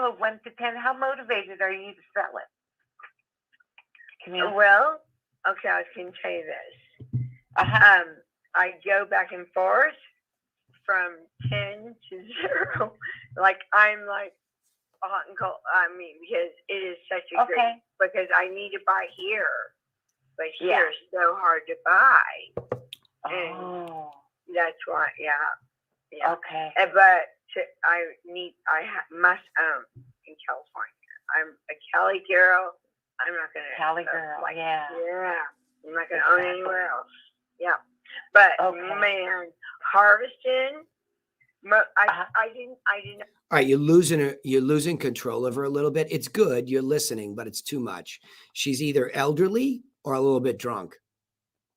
of 1 to 10, how motivated are you to sell it? Well, okay, I can tell you this. I go back and forth from 10 to 0. I'm hot and cold. Because it is such a great, because I need to buy here, but here is so hard to buy. And that's why, yeah. Okay. But I must own in California. I'm a Cali girl. I'm not gonna Cali girl. Yeah. I'm not gonna own anywhere else. Yeah, but man, harvesting. I didn't. All right, you're losing control of her a little bit. It's good, you're listening, but it's too much. She's either elderly or a little bit drunk,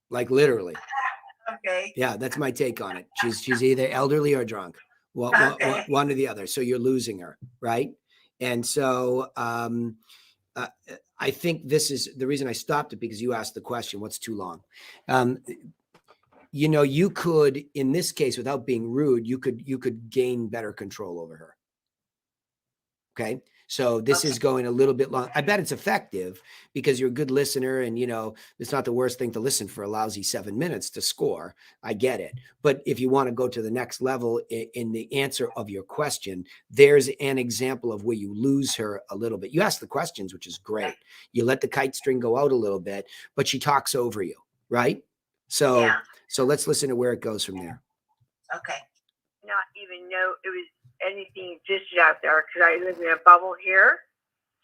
like literally. Okay. Yeah, that's my take on it. She's either elderly or drunk, one or the other. So you're losing her, right? And so I think this is the reason I stopped it, because you asked the question, what's too long? You could, in this case, without being rude, you could gain better control over her. Okay. So this is going a little bit long. I bet it's effective because you're a good listener, and it's not the worst thing to listen for a lousy 7 minutes to score. I get it. But if you want to go to the next level in the answer of your question, there's an example of where you lose her a little bit. You ask the questions, which is great. You let the kite string go out a little bit, but she talks over you, right? So let's listen to where it goes from there. Okay. Not even know it was anything existed out there, because I live in a bubble here.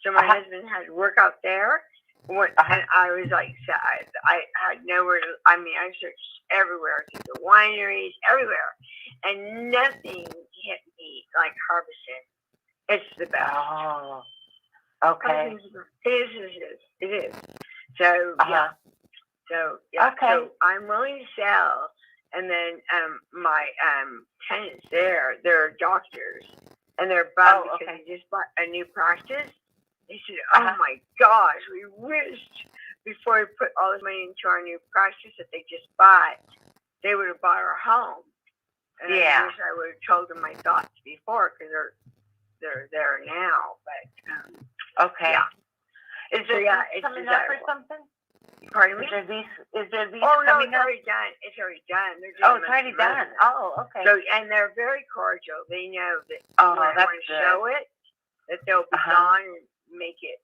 So my husband had to work out there. And I was like, I had nowhere to. I searched everywhere, to the wineries, everywhere, and nothing hit me like harvesting. It's the best. Oh, okay. It is. So yeah. So yeah. Okay. So I'm willing to sell. And then my tenants they're doctors, and they're bummed because they just bought a new practice. They said, "Oh my gosh, we wished before we put all this money into our new practice that they just bought, they would have bought our home." And I wish I would have told them my thoughts before, because they're there now. But okay. Yeah. Is there yeah, lease it's coming up or desirable. something? Pardon me? Is there lease Oh, no, coming it's up? already done. It's already done. They're Oh, doing it's it already done. tomorrow. Oh, okay. So, and they're very cordial. They know that Oh, when I that's want to good. show it, that they'll be Uh-huh. gone and make it,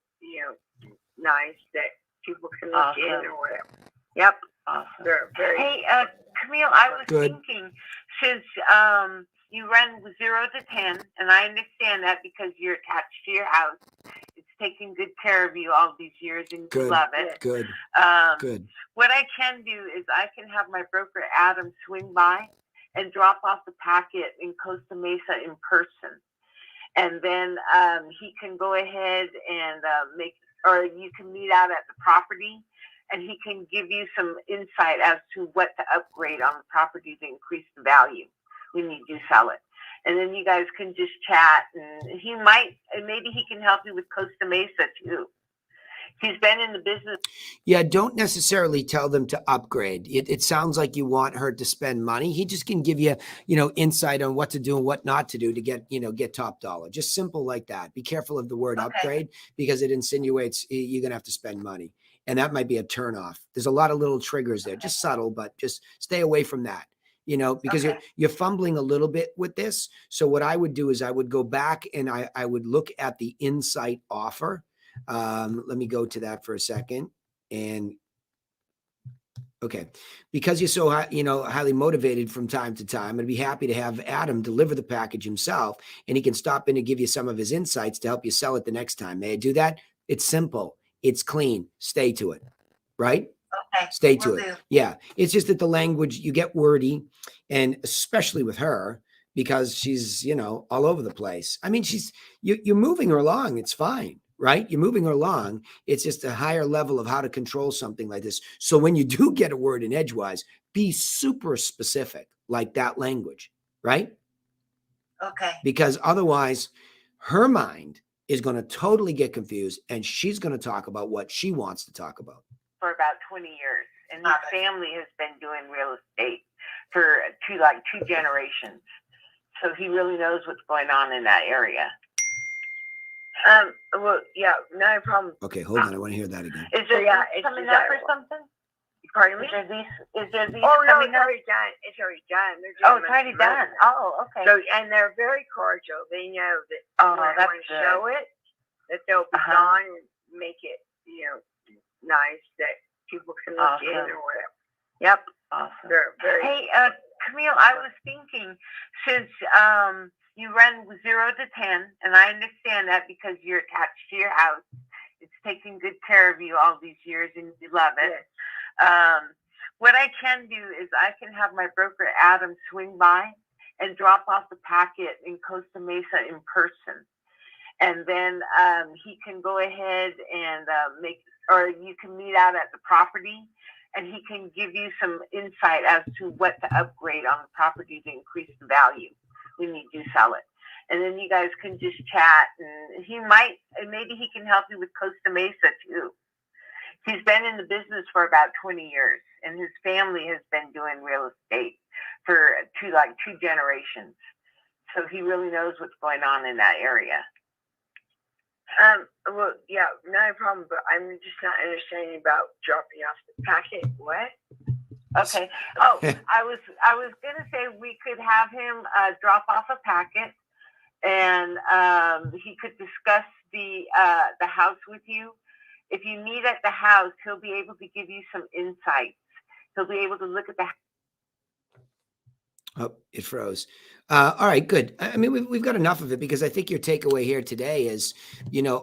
nice that people can look in Awesome. or whatever. Yep, Awesome. they're very. Hey, Camille, I was Good. thinking, since you run 0 to 10, and I understand that because you're attached to your house, it's taken good care of you all these years, and you Good. love it. Good. Um, Good. What I can do is I can have my broker Adam swing by and drop off the packet in Costa Mesa in person, and then he can go ahead and or you can meet out at the property, and he can give you some insight as to what to upgrade on the property to increase the value when you do sell it. And then you guys can just chat, and maybe he can help you with Costa Mesa too. He's been in the business. Yeah, don't necessarily tell them to upgrade. It sounds like you want her to spend money. He just can give you, insight on what to do and what not to do to get top dollar. Just simple like that. Be careful of the word Okay. upgrade because it insinuates you're going to have to spend money. And that might be a turnoff. There's a lot of little triggers there, just subtle, but just stay away from that. Because Okay. you're fumbling a little bit with this. So what I would do is I would go back and I would look at the insight offer. Let me go to that for a second. And okay, because you're so highly motivated from time to time, I'd be happy to have Adam deliver the package himself, and he can stop in and give you some of his insights to help you sell it the next time. May I do that? It's simple. It's clean. Stay to it. Right? Okay. Stay to Will it. do. Yeah. It's just that the language, you get wordy, and especially with her, because she's, all over the place. I mean, you're moving her along. It's fine, right? You're moving her along. It's just a higher level of how to control something like this. So when you do get a word in edgewise, be super specific, like that language, right? Okay. Because otherwise her mind is going to totally get confused, and she's going to talk about what she wants to talk about. For about 20 years, and his Got it. family has been doing real estate for two generations. So he really knows what's going on in that area. Well, yeah, no problem. Okay, hold on. I want to hear that again. Is there Yeah, lease it's coming up or desirable. something? Pardon me? Is there lease Oh, no, coming it's up? already done. It's already done. They're Oh, doing it's already it done. tomorrow. Oh, okay. So, and they're very cordial. They know that Oh, when I that's want to good. show it, that they'll be Uh-huh. gone and make it, nice that people can look in Awesome. or whatever. Yep, Awesome. they're very. Hey, Camille, I was thinking, since you run 0 to 10, and I understand that because you're attached to your house, it's taken good care of you all these years, and you love it. Yes. What I can do is I can have my broker Adam swing by and drop off the packet in Costa Mesa in person, and then he can go ahead and or you can meet out at the property, and he can give you some insight as to what to upgrade on the property to increase the value when you do sell it. And then you guys can just chat, and maybe he can help you with Costa Mesa too. He's been in the business for about 20 years, and his family has been doing real estate for two generations. So he really knows what's going on in that area. Well, yeah, no problem, but I'm just not understanding about dropping off the packet. What? Okay. Oh, I was gonna say we could have him drop off a packet, and he could discuss the house with you. If you meet at the house, he'll be able to give you some insights. He'll be able to look at the. Oh, it froze. All right, good. I mean, we've got enough of it because I think your takeaway here today is,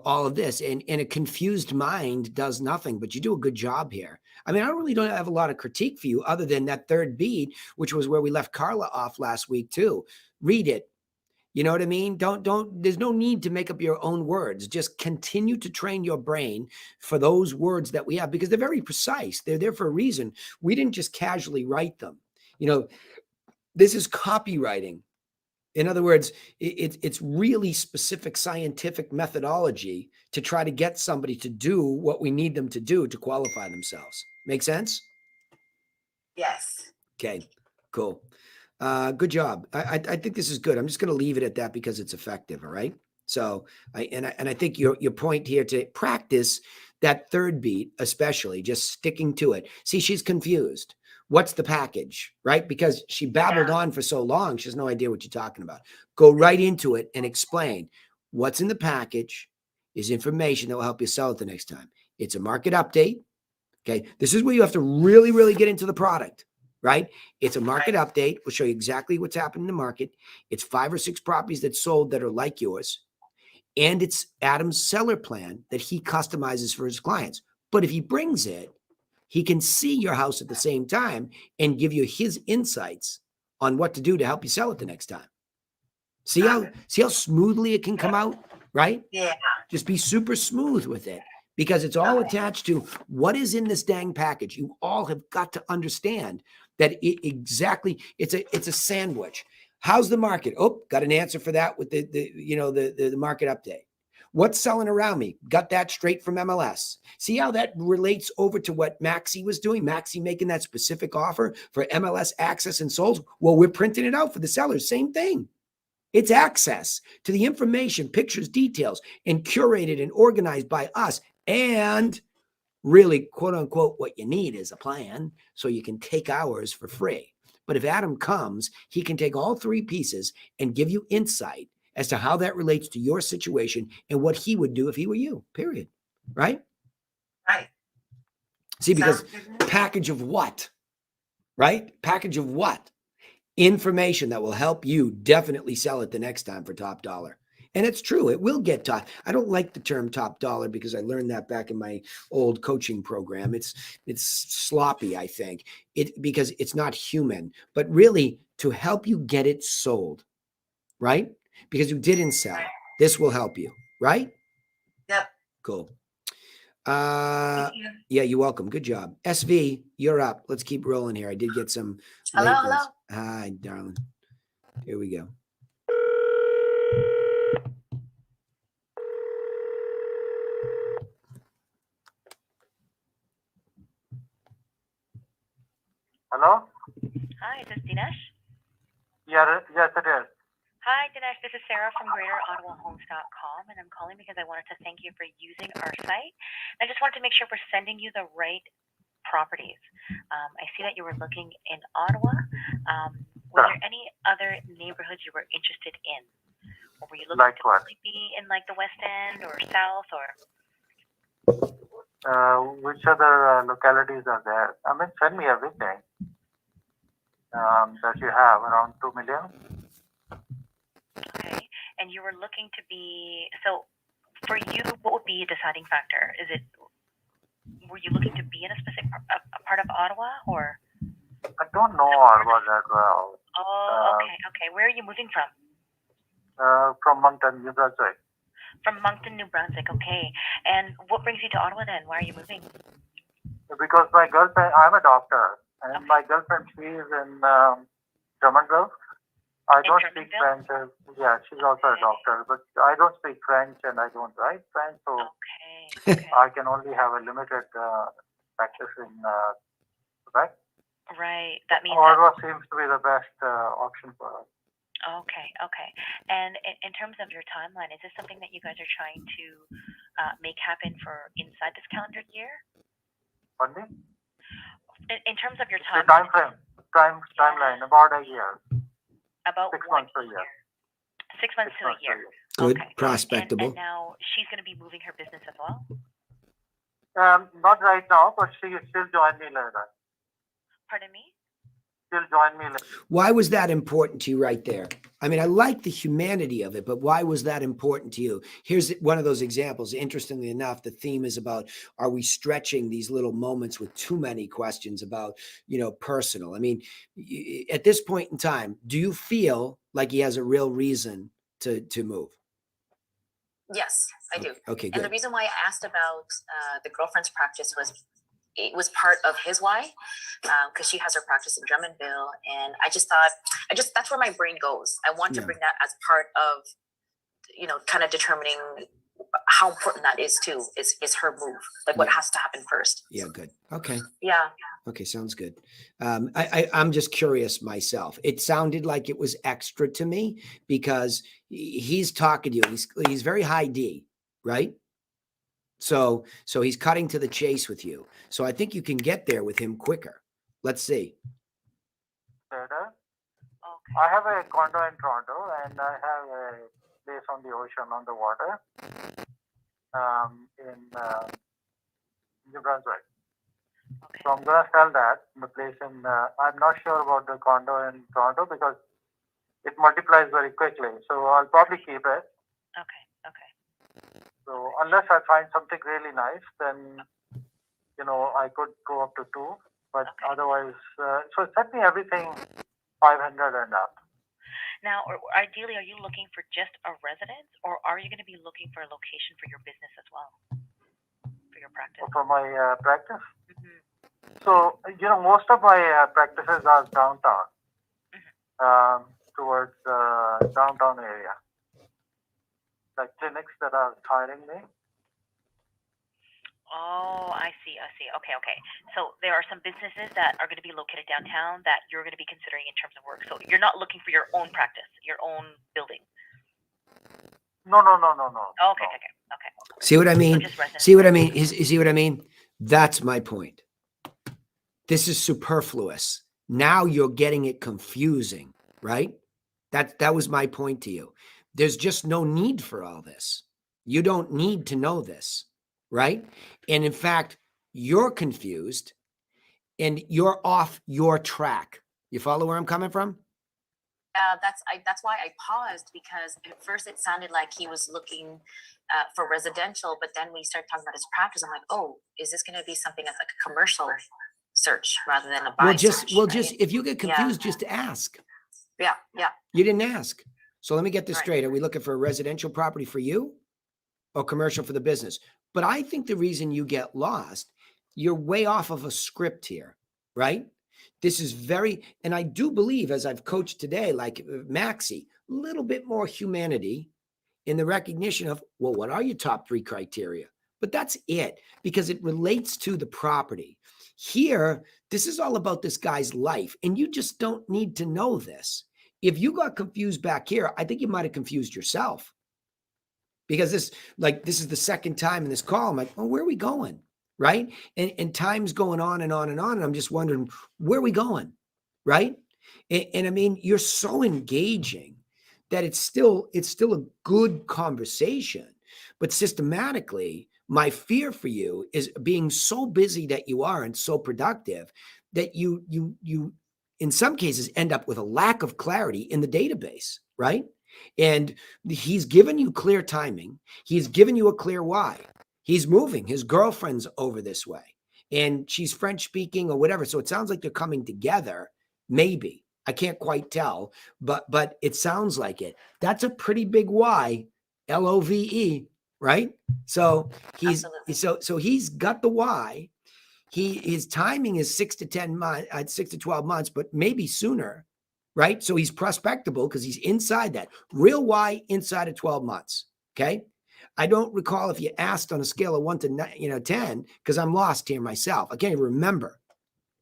all of this, and a confused mind does nothing, but you do a good job here. I mean, I don't have a lot of critique for you other than that third beat, which was where we left Carla off last week too. Read it. You know what I mean? There's no need to make up your own words. Just continue to train your brain for those words that we have because they're very precise. They're there for a reason. We didn't just casually write them. This is copywriting. In other words, it's really specific scientific methodology to try to get somebody to do what we need them to do to qualify themselves. Make sense? Yes. Okay, cool. Good job. I think this is good. I'm just going to leave it at that because it's effective. All right. So I think your point here to practice that third beat, especially just sticking to it. See, she's confused. What's the package, right? Because she babbled on for so long, she has no idea what you're talking about. Go right into it and explain what's in the package is information that will help you sell it the next time. It's a market update. Okay. This is where you have to really, really get into the product, right? It's a market update. We'll show you exactly what's happening in the market. It's 5 or 6 properties that sold that are like yours. And it's Adam's seller plan that he customizes for his clients. But if he brings it, he can see your house at the same time and give you his insights on what to do to help you sell it the next time. See how smoothly it can come out, right? Yeah. Just be super smooth with it because it's all attached to what is in this dang package. You all have got to understand that it's a sandwich. How's the market? Oh, got an answer for that with the market update. What's selling around me? Got that straight from MLS. See how that relates over to what Maxi was doing? Maxi making that specific offer for MLS access and solds. Well, we're printing it out for the sellers. Same thing. It's access to the information, pictures, details, and curated and organized by us. And really, quote unquote, what you need is a plan so you can take ours for free. But if Adam comes, he can take all 3 pieces and give you insight as to how that relates to your situation and what he would do if he were you, period. Right? Right. See, because package of what? Right? Package of what? Information that will help you definitely sell it the next time for top dollar. And it's true. It will get top. I don't like the term top dollar because I learned that back in my old coaching program. It's sloppy, I think, because it's not human, but really to help you get it sold, right? Because you didn't sell. This will help you, right? Yep. Cool. Thank you. Yeah, you're welcome. Good job. SV, you're up. Let's keep rolling here. I did get some. Hello, late ones. hello. Hi, darling. Here we go. Hello? Hi, is this Dinesh? Yeah, yes, it is. Hi, Dinesh. This is Sarah from GreaterOttawaHomes.com, and I'm calling because I wanted to thank you for using our site. I just wanted to make sure we're sending you the right properties. I see that you were looking in Ottawa. Were there any other neighborhoods you were interested in? Or were you looking Like to what? only be in like the West End or South or? Which other localities are there? I mean, send me everything that you have, around 2 million. Okay. And you were looking to be, so for you, what would be a deciding factor? Were you looking to be in a specific a part of Ottawa or? I don't know Ottawa that well. Oh, okay. Where are you moving from? From Moncton, New Brunswick. From Moncton, New Brunswick. Okay. And what brings you to Ottawa then? Why are you moving? Because my girlfriend, I'm a doctor, and my girlfriend, she's in Drummondville. I don't speak French. Yeah, she's also a doctor, but I don't speak French and I don't write French, so I can only have a limited practice in Quebec. Right. That means Ottawa seems to be the best option for us. Okay. And in terms of your timeline, is this something that you guys are trying to make happen for inside this calendar year? Pardon me? In terms of your The timeline. timeline, about a year. About 6 months a year. 6 months to a year. Good. Okay. Prospectable. And now she's going to be moving her business as well? Not right now, but she'll join me later. Pardon me? She'll join me later. Why was that important to you right there? I mean, I like the humanity of it, but why was that important to you? Here's one of those examples. Interestingly enough, the theme is about, are we stretching these little moments with too many questions about, personal? I mean, at this point in time, do you feel like he has a real reason to move? Yes, I do. Okay, good. And the reason why I asked about the girlfriend's practice was it was part of his why, because she has her practice in Drummondville, and I just thought, that's where my brain goes. I want to bring that as part of, kind of determining how important that is too. Is her move, like what has to happen first. Yeah, good. Okay. Yeah. Okay, sounds good. I'm just curious myself. It sounded like it was extra to me because he's talking to you. He's very high D, right? So he's cutting to the chase with you. So I think you can get there with him quicker. Let's see. Better. Okay. I have a condo in Toronto and I have a place on the ocean on the water in New Brunswick. Okay. So I'm gonna sell that. The place in I'm not sure about the condo in Toronto because it multiplies very quickly. So I'll probably keep it. Okay. Okay. So unless I find something really nice, then I could go up to 2. But Okay. otherwise, so set me everything 500 and up. Now, ideally, are you looking for just a residence, or are you going to be looking for a location for your business as well, for your practice? For my practice. Mm-hmm. So most of my practices are downtown, towards the downtown area, like clinics that are hiring me. Oh, I see. Okay. So there are some businesses that are going to be located downtown that you're going to be considering in terms of work. So you're not looking for your own practice, your own building. No. Okay. See what I mean? So just residence. See what I mean? See what I mean? That's my point. This is superfluous. Now you're getting it confusing, right? That was my point to you. There's just no need for all this. You don't need to know this, right? And in fact, you're confused and you're off your track. You follow where I'm coming from? That's why I paused, because at first it sounded like he was looking for residential, but then we started talking about his practice. I'm like, oh, is this going to be something that's like a commercial search rather than a buy search? Just if you get confused, just ask. Yeah. You didn't ask. So let me get this Right. straight. Are we looking for a residential property for you or commercial for the business? But I think the reason you get lost, you're way off of a script here, right? This is and I do believe, as I've coached today, like Maxie, a little bit more humanity in the recognition of, well, what are your top 3 criteria? But that's it, because it relates to the property. Here, this is all about this guy's life, and you just don't need to know this. If you got confused back here, I think you might have confused yourself. Because this is the second time in this call. I'm like, oh, where are we going? Right? And time's going on and on and on. And I'm just wondering, where are we going? Right? And I mean, you're so engaging that it's still a good conversation. But systematically, my fear for you is being so busy that you are and so productive that you in some cases end up with a lack of clarity in the database, right? And he's given you clear timing. He's given you a clear why. He's moving. His girlfriend's over this way and she's French speaking or whatever. So it sounds like they're coming together. Maybe. I can't quite tell, but it sounds like it. That's a pretty big why, LOVE, right? So he's got the why. His timing is 6 to 10 months, 6 to 12 months, but maybe sooner, right? So he's prospectable because he's inside that. Real why inside of 12 months, okay? I don't recall if you asked on a scale of 1 to 10, because I'm lost here myself. I can't even remember,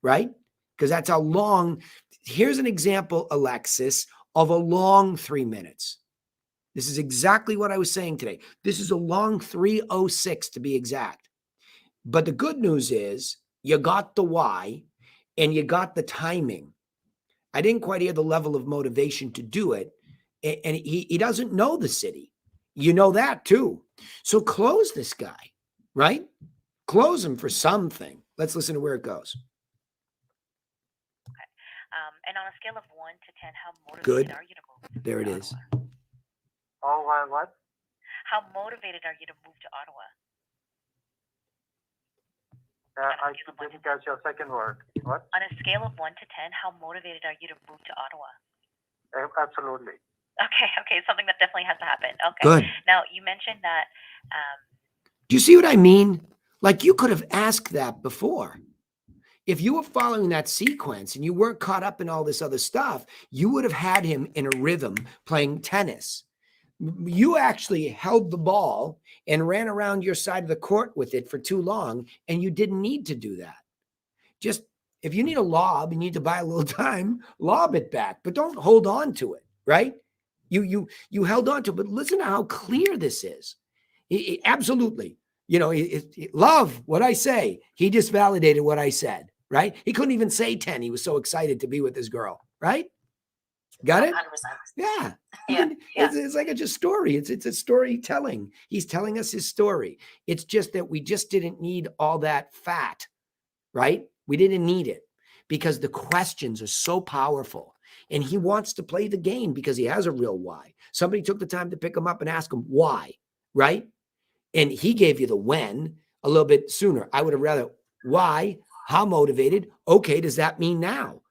right? Because that's how long. Here's an example, Alexis, of a long 3 minutes. This is exactly what I was saying today. This is a long 3:06 to be exact. But the good news is you got the why and you got the timing. I didn't quite hear the level of motivation to do it. And he doesn't know the city. You know that too. So close this guy, right? Close him for something. Let's listen to where it goes. Okay. And on a scale of 1 to 10, how motivated Good. are you to move? There it to is. Ottawa? Oh, what? How motivated are you to move to Ottawa? I didn't catch your second word. What? On a scale of 1 to 10, how motivated are you to move to Ottawa? Absolutely. Okay, something that definitely has to happen. Okay. Good. Now, you mentioned that. Do you see what I mean? Like you could have asked that before. If you were following that sequence and you weren't caught up in all this other stuff, you would have had him in a rhythm playing tennis. You actually held the ball and ran around your side of the court with it for too long, and you didn't need to do that. Just if you need a lob, you need to buy a little time, lob it back, but don't hold on to it, right? You held on to it, but listen to how clear this is. Absolutely. Love what I say. He just validated what I said, right? He couldn't even say 10. He was so excited to be with his girl, right? Got it? 100%. Yeah. Yeah. It's like a story. It's a storytelling. He's telling us his story. It's just that we just didn't need all that fat, right? We didn't need it because the questions are so powerful. And he wants to play the game because he has a real why. Somebody took the time to pick him up and ask him why, right? And he gave you the when a little bit sooner. I would have rather why, how motivated. Okay, does that mean now?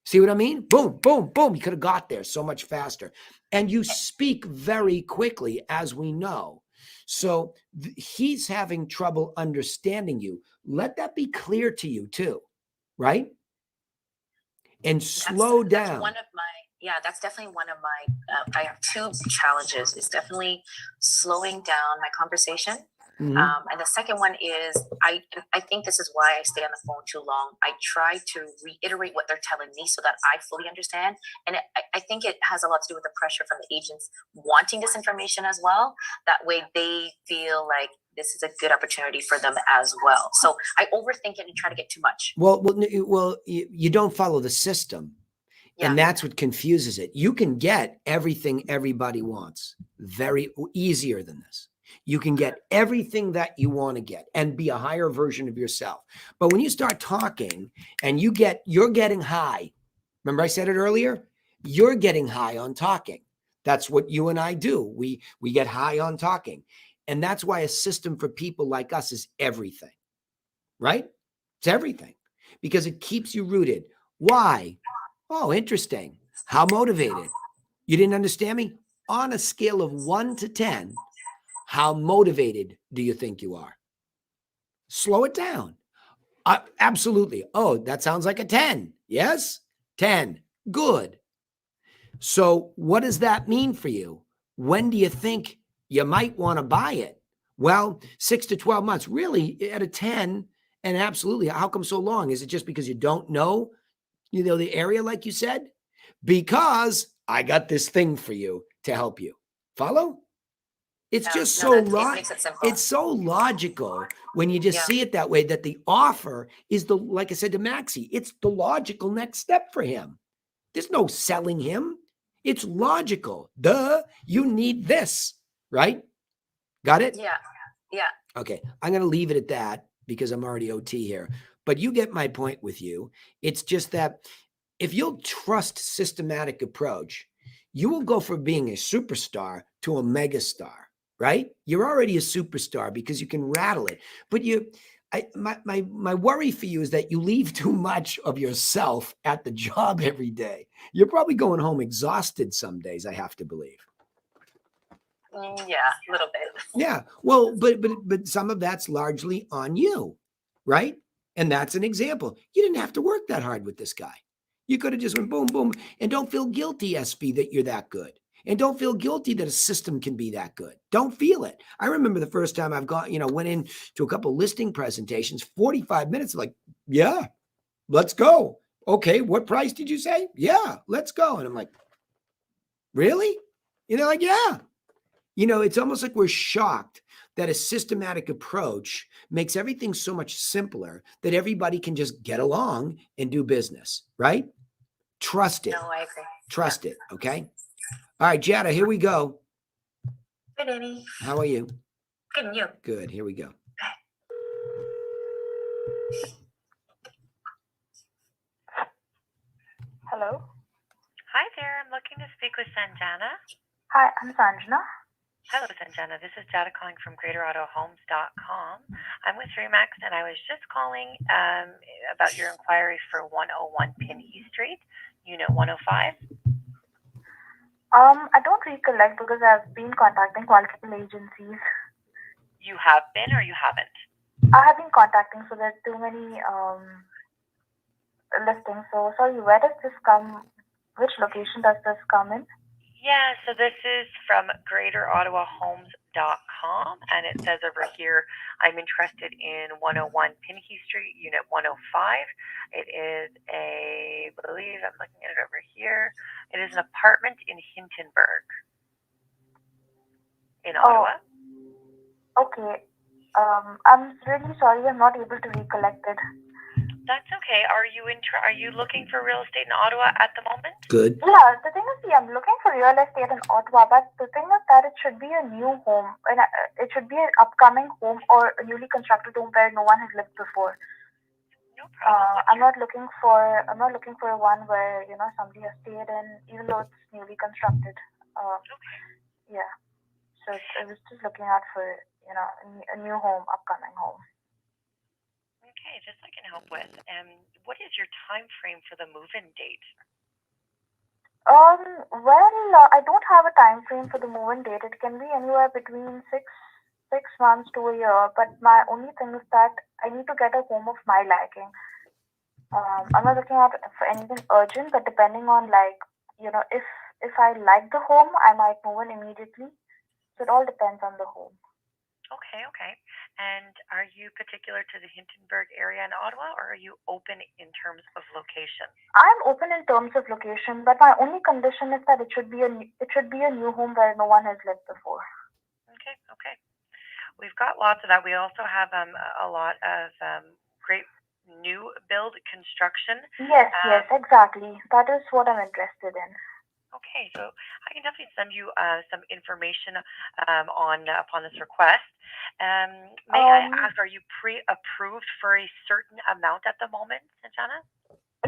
See what I mean? Boom, boom, boom. You could have got there so much faster. And you speak very quickly, as we know. So he's having trouble understanding you. Let that be clear to you too, right? And slow down. That's one of that's definitely one of my, I have two challenges. It's definitely slowing down my conversation. Mhm. And the second one is I think this is why I stay on the phone too long. I try to reiterate what they're telling me so that I fully understand. And I think it has a lot to do with the pressure from the agents wanting this information as well. That way they feel like this is a good opportunity for them as well. So I overthink it and try to get too much. Well, you don't follow the system. Yeah. And that's what confuses it. You can get everything everybody wants very easier than this. You can get everything that you want to get and be a higher version of yourself. But when you start talking and you're getting high, remember I said it earlier? You're getting high on talking. That's what you and I do. We get high on talking. And that's why a system for people like us is everything, right? It's everything because it keeps you rooted. Why? Oh, interesting. How motivated? You didn't understand me? On a scale of 1 to 10, how motivated do you think you are? Slow it down. Absolutely. Oh, that sounds like a 10. Yes? 10. Good. So what does that mean for you? When do you think you might want to buy it? Well, 6 to 12 months. Really, at a 10, and absolutely. How come so long? Is it just because you don't know, the area like you said? Because I got this thing for you to help you. Follow? It's just it makes it simple. it's so logical when you just see it that way, that the offer is like I said to Maxie, it's the logical next step for him. There's no selling him. It's logical. Duh, you need this, right? Got it? Yeah. Yeah. Okay, I'm going to leave it at that because I'm already OT here. But you get my point with you. It's just that if you'll trust systematic approach, you will go from being a superstar to a megastar, right? You're already a superstar because you can rattle it. But my worry for you is that you leave too much of yourself at the job every day. You're probably going home exhausted some days, I have to believe. Yeah, a little bit. Yeah. Well, but some of that's largely on you, right? And that's an example. You didn't have to work that hard with this guy. You could have just went boom, boom, and don't feel guilty, SB, that you're that good. And don't feel guilty that a system can be that good. Don't feel it. I remember the first time went in to a couple listing presentations, 45 minutes, like, yeah, let's go. Okay, what price did you say? Yeah, let's go. And I'm like, really? Like, yeah. It's almost like we're shocked that a systematic approach makes everything so much simpler that everybody can just get along and do business, right? Trust it. No, I agree. Trust it, okay? All right, Jada, here we go. Good, Annie. How are you? Good, and you? Good, here we go. Hello. Hi there. I'm looking to speak with Sanjana. Hi, I'm Sanjana. Hello, Sanjana. This is Jada calling from GreaterAutoHomes.com. I'm with Remax, and I was just calling about your inquiry for 101 Pinhey Street, Unit 105. I don't recollect because I've been contacting multiple agencies. You have been, or you haven't? I have been contacting, so there's too many listings. So sorry, where does this come? Which location does this come in? Yeah, so this is from GreaterOttawaHomes.com, and it says over here, I'm interested in 101 Pinhey Street, Unit 105. It is I believe I'm looking at it over here. It is an apartment in Hintonburg, in Ottawa. Okay. I'm really sorry, I'm not able to recollect it. That's okay. Are you looking for real estate in Ottawa at the moment? Good. Yeah, the thing is, I'm looking for real estate in Ottawa, but the thing is that it should be a new home, and it should be an upcoming home or a newly constructed home where no one has lived before. No problem. I'm not looking for one where somebody has stayed in, even though it's newly constructed. Okay. Yeah. So I was just looking out for a new home, upcoming home. Okay, this I can help with. What is your time frame for the move-in date? Well, I don't have a time frame for the move-in date. It can be anywhere between six months to a year. But my only thing is that I need to get a home of my liking. I'm not looking out for anything urgent, but depending on if I like the home, I might move in immediately. So it all depends on the home. Okay. And are you particular to the Hintonburg area in Ottawa, or are you open in terms of location? I'm open in terms of location, but my only condition is that it should be a new home where no one has lived before. Okay. We've got lots of that. We also have a lot of great new build construction. Yes, exactly. That is what I'm interested in. Okay, so I can definitely send you some information upon this request. May I ask, are you pre-approved for a certain amount at the moment, Sanjana?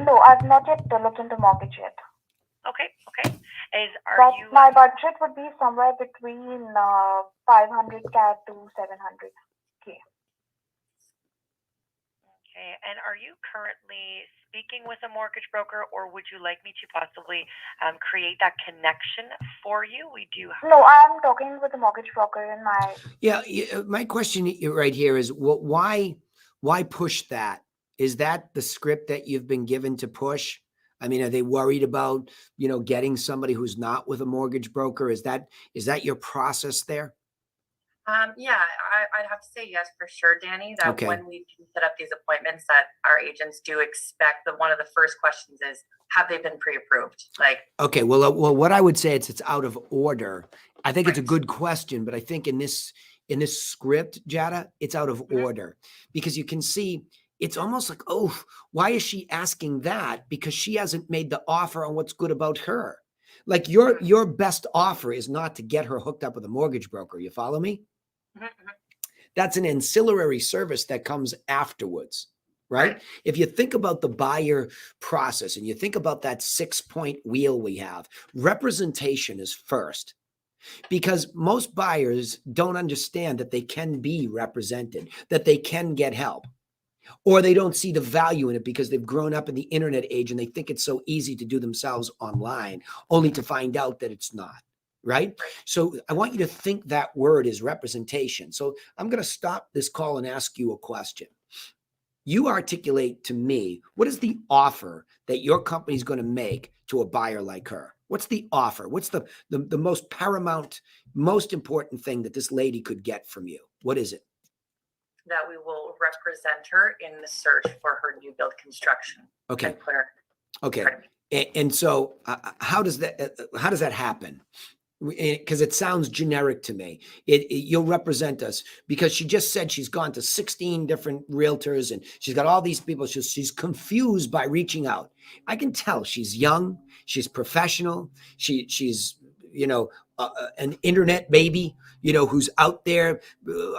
No, I've not yet looked into mortgage yet. Okay. My budget would be somewhere between 500K to 700K. Okay, and are you currently speaking with a mortgage broker, or would you like me to possibly create that connection for you? We do. No, I'm talking with a mortgage broker in my. Yeah, my question right here is, why push that? Is that the script that you've been given to push? I mean, are they worried about getting somebody who's not with a mortgage broker? Is that your process there? Yeah, I'd have to say yes for sure, Danny, that Okay. when we do set up these appointments, that our agents do expect that one of the first questions is, have they been pre-approved? Okay, well, what I would say it's out of order. I think it's a good question, but I think in this script, Jada, it's out of order, because you can see it's almost like, oh, why is she asking that? Because she hasn't made the offer on what's good about her. Like your best offer is not to get her hooked up with a mortgage broker. You follow me? That's an ancillary service that comes afterwards, right? If you think about the buyer process and you think about that 6-point wheel we have, representation is first, because most buyers don't understand that they can be represented, that they can get help, or they don't see the value in it because they've grown up in the internet age and they think it's so easy to do themselves online, only to find out that it's not. Right? So I want you to think that word is representation. So I'm going to stop this call and ask you a question. You articulate to me, what is the offer that your company is going to make to a buyer like her? What's the offer? What's the most paramount, most important thing that this lady could get from you? What is it? That we will represent her in the search for her new build construction. Okay. Okay. And so how does that happen? Because it sounds generic to me. You'll represent us, because she just said she's gone to 16 different realtors and she's got all these people. She's confused by reaching out. I can tell she's young, she's professional, she's an internet baby, who's out there.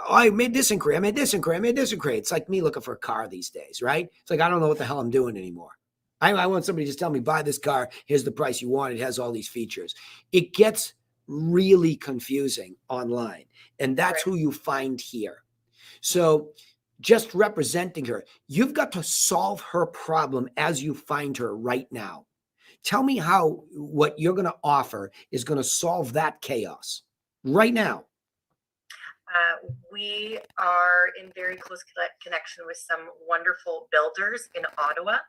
I made this inquiry. It's like me looking for a car these days, right? It's like I don't know what the hell I'm doing anymore. I want somebody to just tell me, buy this car. Here's the price you want. It has all these features. It gets really confusing online, and that's who you find here. So just representing her, you've got to solve her problem as you find her right now. Tell me how what you're going to offer is going to solve that chaos right now. We are in very close connection with some wonderful builders in Ottawa.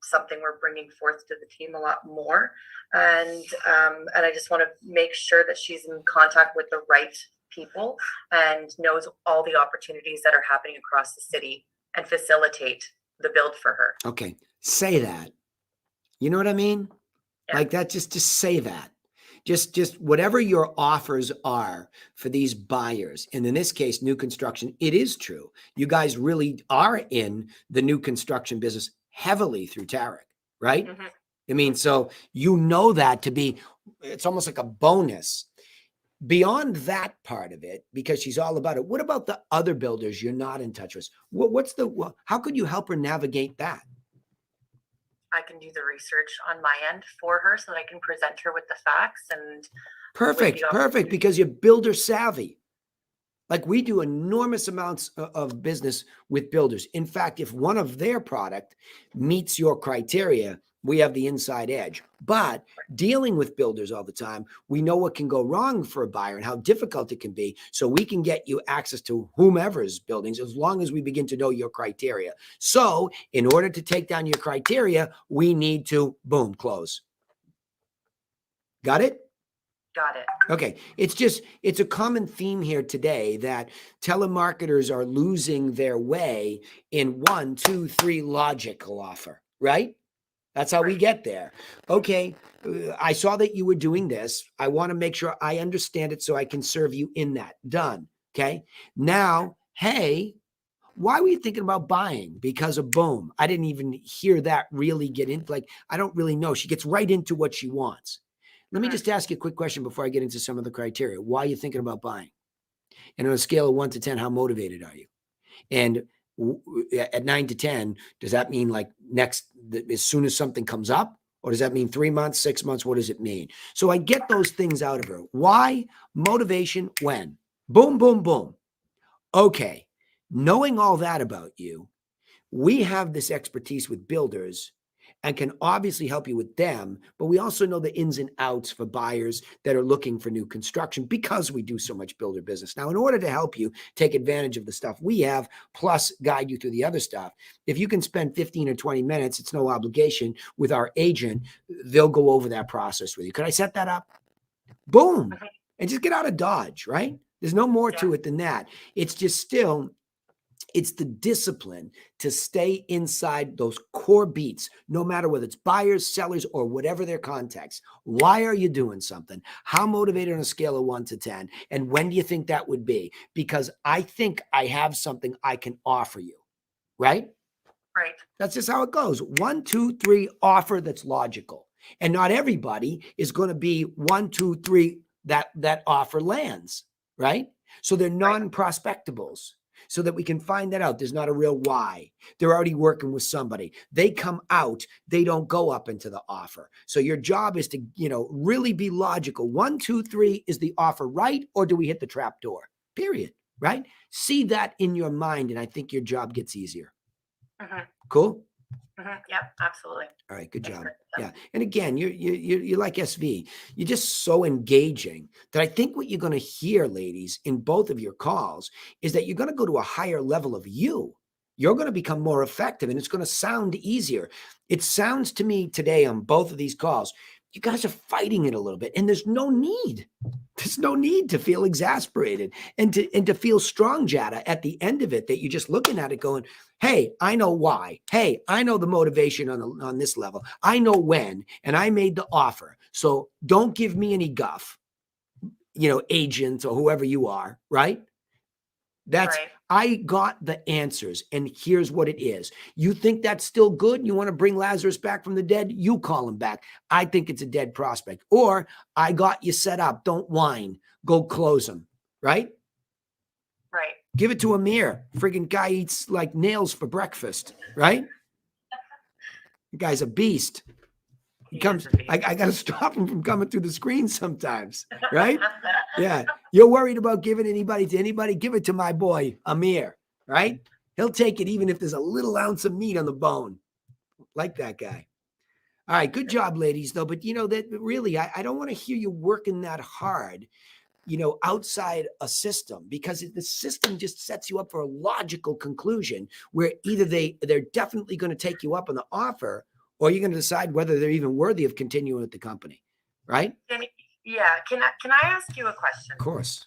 Something we're bringing forth to the team a lot more, and I just want to make sure that she's in contact with the right people and knows all the opportunities that are happening across the city and facilitate the build for her. Okay, say that. You know what I mean? Yeah. Like that. Just say that. Just whatever your offers are for these buyers. And in this case, new construction, it is true. You guys really are in the new construction business heavily through Tarek, right? Mhm. I mean, so you know that to be, it's almost like a bonus. Beyond that part of it, because she's all about it, what about the other builders you're not in touch with? How could you help her navigate that? I can do the research on my end for her so that I can present her with the facts and Perfect, perfect, because you're builder savvy. Like we do enormous amounts of business with builders. In fact, if one of their product meets your criteria, we have the inside edge. But dealing with builders all the time, we know what can go wrong for a buyer and how difficult it can be. So we can get you access to whomever's buildings as long as we begin to know your criteria. So in order to take down your criteria, we need to, boom, close. Got it? got it. Okay. It's a common theme here today that telemarketers are losing their way in 1, 2, 3 logical offer, right? That's how we get there. Okay. I saw that you were doing this. I want to make sure I understand it so I can serve you in that. Done. Okay. Now, hey, why were you thinking about buying? Because of boom. I didn't even hear that really get into, like, I don't really know. She gets right into what she wants. Let me just ask you a quick question before I get into some of the criteria. Why are you thinking about buying? And on a scale of 1 to 10, how motivated are you? And at 9 to 10, does that mean like as soon as something comes up? Or does that mean 3 months, 6 months? What does it mean? So I get those things out of her. Why? Motivation, when? Boom, boom, boom. Okay. Knowing all that about you, we have this expertise with builders and can obviously help you with them, but we also know the ins and outs for buyers that are looking for new construction because we do so much builder business. Now, in order to help you take advantage of the stuff we have, plus guide you through the other stuff, if you can spend 15 or 20 minutes, it's no obligation with our agent, they'll go over that process with you. Could I set that up? Boom. And just get out of Dodge, right? There's no more to it than that. It's just still, it's the discipline to stay inside those core beats, no matter whether it's buyers, sellers, or whatever their context. Why are you doing something? How motivated on a scale of 1 to 10? And when do you think that would be? Because I think I have something I can offer you, right? Right. That's just how it goes. 1, 2, 3 offer that's logical. And not everybody is going to be 1, 2, 3 that offer lands, right? So they're non-prospectables. So that we can find that out. There's not a real why. They're already working with somebody. They come out, they don't go up into the offer. So your job is to, really be logical. 1, 2, 3, is the offer right? Or do we hit the trap door? Period. Right? See that in your mind. And I think your job gets easier. Cool? Yep, absolutely. All right, good job. Yeah. And again, you're like SV. You're just so engaging that I think what you're going to hear, ladies, in both of your calls is that you're going to go to a higher level of you. You're going to become more effective and it's going to sound easier. It sounds to me today on both of these calls, you guys are fighting it a little bit and there's no need. There's no need to feel exasperated and to feel strong, Jada, at the end of it, that you're just looking at it going, hey, I know why. Hey, I know the motivation on this level. I know when, and I made the offer. So don't give me any guff, agent or whoever you are, right? That's right. I got the answers, and here's what it is. You think that's still good? You want to bring Lazarus back from the dead? You call him back. I think it's a dead prospect. Or I got you set up. Don't whine. Go close him, right? Right. Give it to Amir. Friggin' guy eats like nails for breakfast, right? The guy's a beast. He comes, I got to stop him from coming through the screen sometimes, right? Yeah. You're worried about giving anybody to anybody? Give it to my boy, Amir, right? He'll take it even if there's a little ounce of meat on the bone. Like that guy. All right. Good job, ladies, though. But, that really, I don't want to hear you working that hard, outside a system, because the system just sets you up for a logical conclusion where either they're definitely going to take you up on the offer, or you're going to decide whether they're even worthy of continuing with the company, right? Yeah. Can I ask you a question? Of course.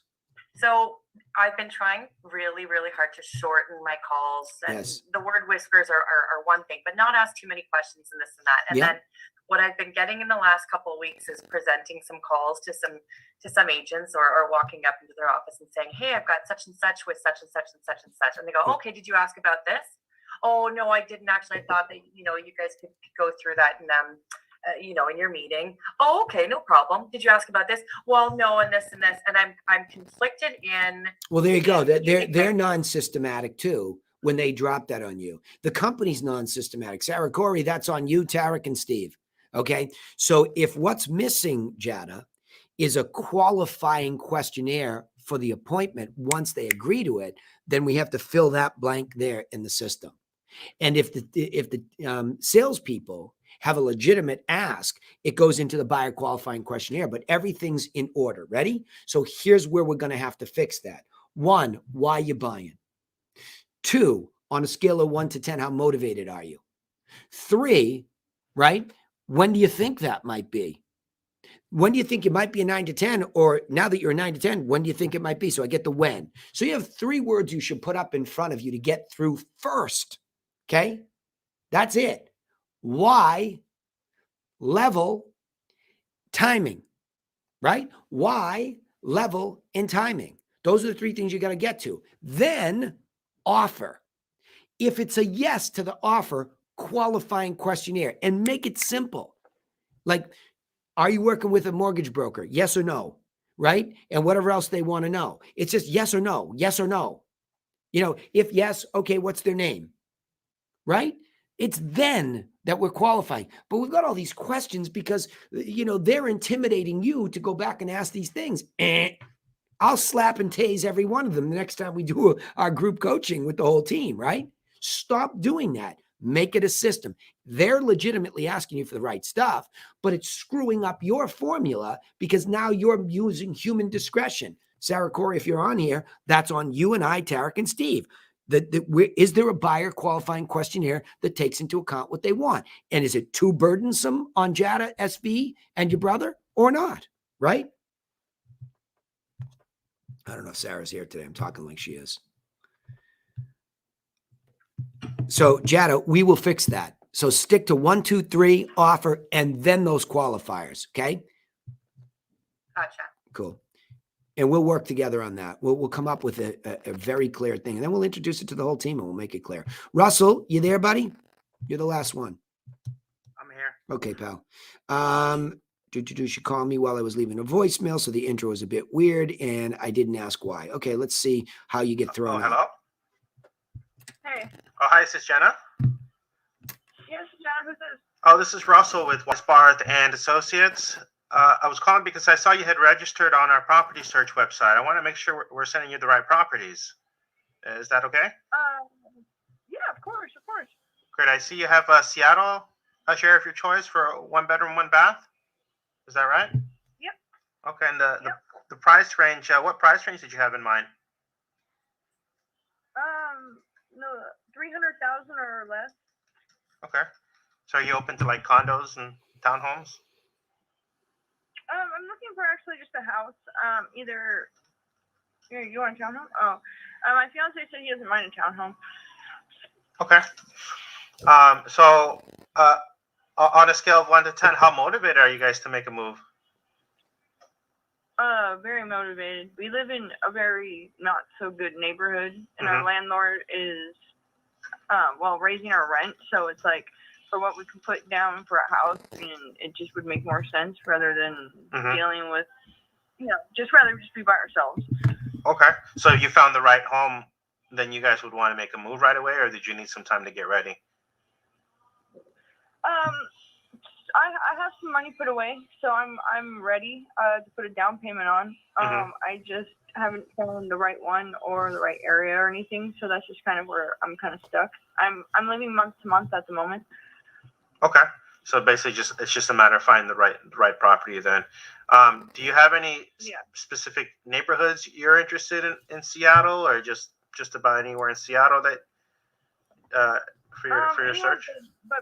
So I've been trying really, really hard to shorten my calls. And Yes. the word whispers are one thing, but not ask too many questions and this and that. And Yep. then what I've been getting in the last couple of weeks is presenting some calls to some agents or walking up into their office and saying, hey, I've got such and such with such and such and such and such. And they go, okay, did you ask about this? Oh, no, I didn't actually. I thought that, you guys could go through that and in your meeting. Oh, okay, no problem. Did you ask about this? Well, no, and this, and I'm conflicted in. Well, there you go. They're non-systematic too when they drop that on you. The company's non-systematic. Sarah Corey, that's on you, Tarek, and Steve. Okay. So if what's missing, Jada, is a qualifying questionnaire for the appointment, once they agree to it, then we have to fill that blank there in the system. And if the salespeople have a legitimate ask, it goes into the buyer qualifying questionnaire, but everything's in order. Ready? So here's where we're going to have to fix that. 1, why you buying? 2, on a scale of 1 to 10, how motivated are you? 3, right? When do you think that might be? When do you think it might be a 9 to 10? Or now that you're a 9 to 10, when do you think it might be? So I get the when. So you have 3 words you should put up in front of you to get through first. Okay? That's it. Why, level, timing, right? Why, level, and timing. Those are the 3 things you got to get to. Then offer. If it's a yes to the offer, qualifying questionnaire, and make it simple. Like, are you working with a mortgage broker? Yes or no, right? And whatever else they want to know. It's just yes or no, yes or no. If yes, okay, what's their name, right? It's then that we're qualifying. But we've got all these questions because, they're intimidating you to go back and ask these things. I'll slap and tase every one of them the next time we do our group coaching with the whole team, right? Stop doing that. Make it a system. They're legitimately asking you for the right stuff, but it's screwing up your formula because now you're using human discretion. Sarah Corey, if you're on here, that's on you and I, Tarek and Steve. Is there a buyer qualifying questionnaire that takes into account what they want? And is it too burdensome on Jada, SV, and your brother or not, right? I don't know if Sarah's here today. I'm talking like she is. So Jada, we will fix that. So stick to 1, 2, 3, offer, and then those qualifiers. Okay. Gotcha. Cool. And we'll work together on that. We'll come up with a very clear thing, and then we'll introduce it to the whole team and we'll make it clear. Russell, you there, buddy? You're the last one. I'm here. Okay, pal. She called me while I was leaving a voicemail, so the intro was a bit weird, and I didn't ask why. Okay, let's see how you get thrown hello? out. Hey. Oh, hi, is this Jenna? Yes, John, who's this? Oh, this is Russell with Barth and Associates. I was calling because I saw you had registered on our property search website. I want to make sure we're sending you the right properties. Is that okay? Yeah, of course. Great. I see you have Seattle, a share of your choice for a 1 bedroom, 1 bath. Is that right? Yep. Okay, and the price range, what price range did you have in mind? No, 300,000 or less. Okay. So are you open to like condos and townhomes? I'm looking for actually just a house. Either you want a townhome? Oh, my fiance said he doesn't mind a townhome. Okay. So on a scale of 1 to 10, how motivated are you guys to make a move? Very motivated. We live in a very not so good neighborhood, and our landlord is, raising our rent. So it's like, for what we can put down for a house, and it just would make more sense rather than dealing with, just rather just be by ourselves. Okay. So if you found the right home, then you guys would want to make a move right away, or did you need some time to get ready? I have some money put away, so I'm ready to put a down payment on. I just haven't found the right one or the right area or anything, so that's just kind of where I'm kind of stuck. I'm living month to month at the moment. Okay, so basically it's just a matter of finding the right property then. Do you have any specific neighborhoods you're interested in Seattle, or just about anywhere in Seattle that for your search? But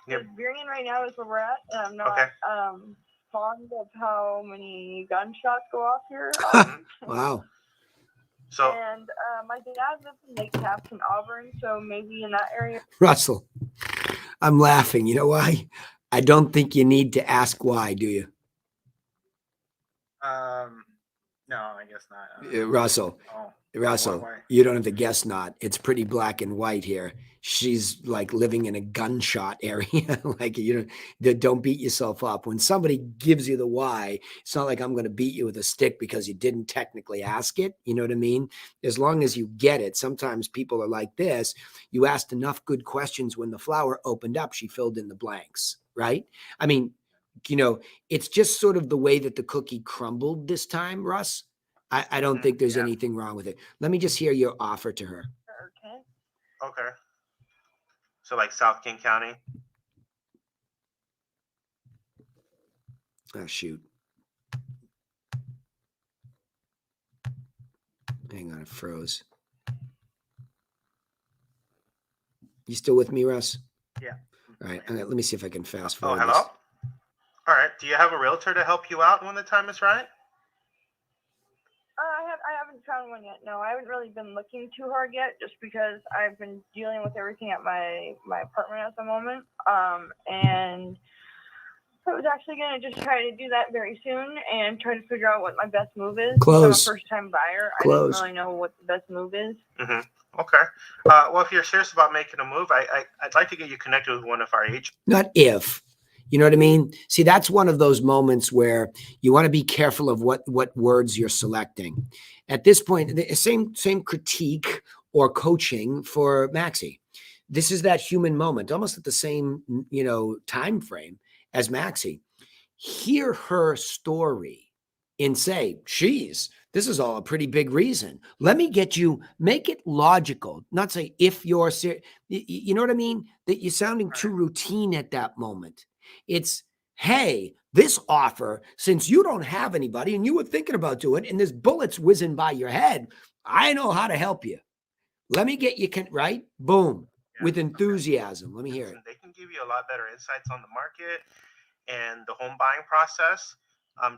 Burien right now is where we're at. I'm not fond of how many gunshots go off here. Wow. So And my dad lives in Lake Caps in Auburn, so maybe in that area. Russell, I'm laughing. You know why? I don't think you need to ask why, do you? No, I guess not. Russell, Oh, Russell, why? you don't have to guess not. It's pretty black and white here. She's like living in a gunshot area. Like, you know, don't beat yourself up. When somebody gives you the why, it's not like I'm going to beat you with a stick because you didn't technically ask it. You know what I mean? As long as you get it. Sometimes people are like this. You asked enough good questions. When the flower opened up, she filled in the blanks, right? I mean, you know, it's just sort of the way that the cookie crumbled this time, Russ. I don't think there's anything wrong with it. Let me just hear your offer to her. okay. So like South King County. Oh, shoot. Hang on, it froze. You still with me, Russ? Yeah. All right. Let me see if I can fast Oh, forward hello. this. All right. Do you have a realtor to help you out when the time is right? I haven't found one yet. No, I haven't really been looking too hard yet, just because I've been dealing with everything at my apartment at the moment. And I was actually gonna just try to do that very soon and try to figure out what my best move is. Close. I'm a first-time buyer. Close. I don't really know what the best move is. Okay. Well, if you're serious about making a move, I'd like to get you connected with one of our agents. Not if. You know what I mean? See, that's one of those moments where you want to be careful of what words you're selecting. At this point, the same critique or coaching for Maxie. This is that human moment, almost at the same, you know, time frame as Maxie. Hear her story and say, geez, this is all a pretty big reason. Let me get you, make it logical, not say if you're serious. You know what I mean? That you're sounding too routine at that moment. It's, hey, this offer, since you don't have anybody and you were thinking about doing it and there's bullets whizzing by your head, I know how to help you. Let me get you, right? Boom. With enthusiasm. Let me hear it. They can give you a lot better insights on the market and the home buying process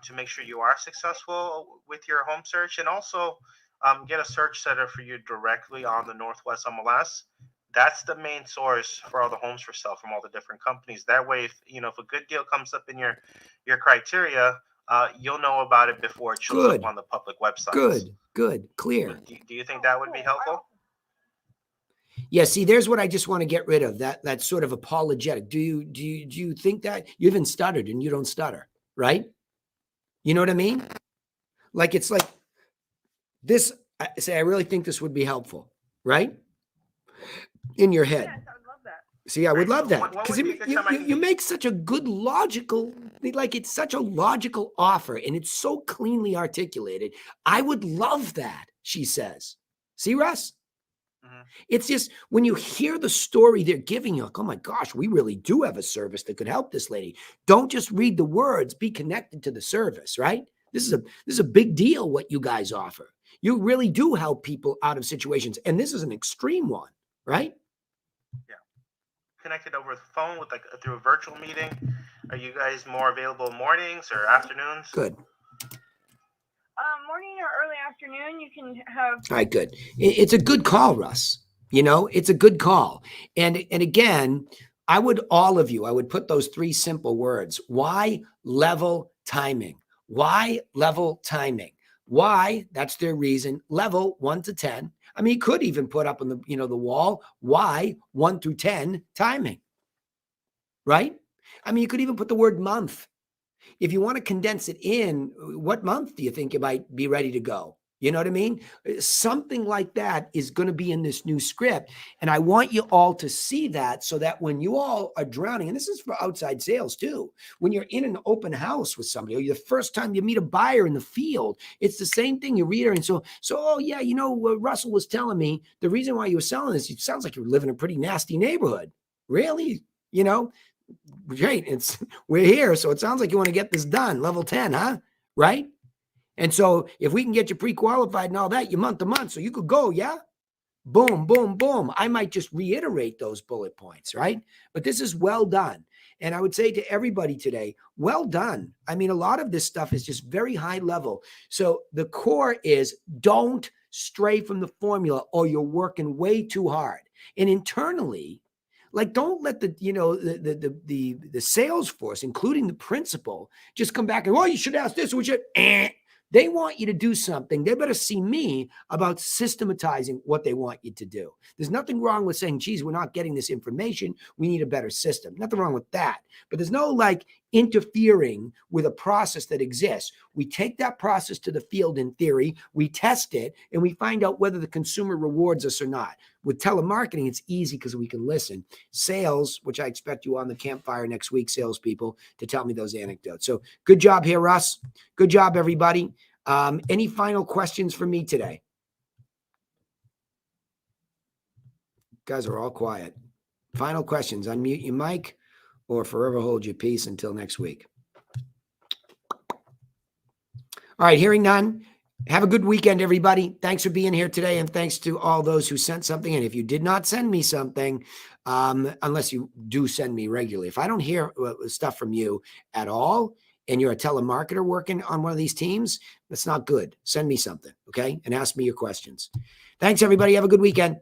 to make sure you are successful with your home search, and also get a search setter for you directly on the Northwest MLS. That's the main source for all the homes for sale from all the different companies. That way, if a good deal comes up in your criteria, you'll know about it before it shows up on the public websites. Good, clear. Do you think that would be helpful? Yeah, see, there's what I just want to get rid of, that sort of apologetic. Do you think that? You even stuttered and you don't stutter, right? You know what I mean? Like, it's like this, I say, I really think this would be helpful, right? In your head. Yes, I would love that. See, I would love that. Because Because you make such a good logical, like, it's such a logical offer and it's so cleanly articulated. I would love that, she says. See, Russ? It's just when you hear the story they're giving you, like, oh my gosh, we really do have a service that could help this lady. Don't just read the words, be connected to the service, right? This is a big deal what you guys offer. You really do help people out of situations, and this is an extreme one, right? Yeah. Connected over the phone with through a virtual meeting. Are you guys more available mornings or afternoons? Good. Morning or early afternoon, you can have. All right, good. It's a good call, Russ. You know, it's a good call. And again, I would put those three simple words. Why? Level timing. Why? Level timing. Why? That's their reason. Level 1 to 10. I mean, you could even put up on the wall, why 1 through 10 timing, right? I mean, you could even put the word month. If you want to condense it in, what month do you think you might be ready to go? You know what I mean? Something like that is going to be in this new script. And I want you all to see that so that when you all are drowning, and this is for outside sales too, when you're in an open house with somebody, or the first time you meet a buyer in the field, it's the same thing. You read her and so, oh yeah, Russell was telling me the reason why you were selling this, it sounds like you live in a pretty nasty neighborhood. Really? Great. We're here. So it sounds like you want to get this done. Level 10, huh? Right? And so if we can get you pre-qualified and all that, you're month to month. So you could go, yeah? Boom, boom, boom. I might just reiterate those bullet points, right? But this is well done. And I would say to everybody today, well done. I mean, a lot of this stuff is just very high level. So the core is don't stray from the formula or you're working way too hard. And internally, like, don't let the, you know, the sales force, including the principal, just come back and, oh, you should ask this, we should. They want you to do something. They better see me about systematizing what they want you to do. There's nothing wrong with saying, geez, we're not getting this information. We need a better system. Nothing wrong with that. But there's no like interfering with a process that exists. We take that process to the field in theory, we test it, and we find out whether the consumer rewards us or not. With telemarketing, it's easy because we can listen. Sales, which I expect you on the campfire next week, salespeople, to tell me those anecdotes. So good job here, Russ. Good job, everybody. Any final questions for me today? You guys are all quiet. Final questions. Unmute your mic or forever hold your peace until next week. All right, hearing none. Have a good weekend, everybody. Thanks for being here today, and thanks to all those who sent something. And if you did not send me something, unless you do send me regularly, if I don't hear stuff from you at all, and you're a telemarketer working on one of these teams, that's not good. Send me something, okay? And ask me your questions. Thanks, everybody. Have a good weekend.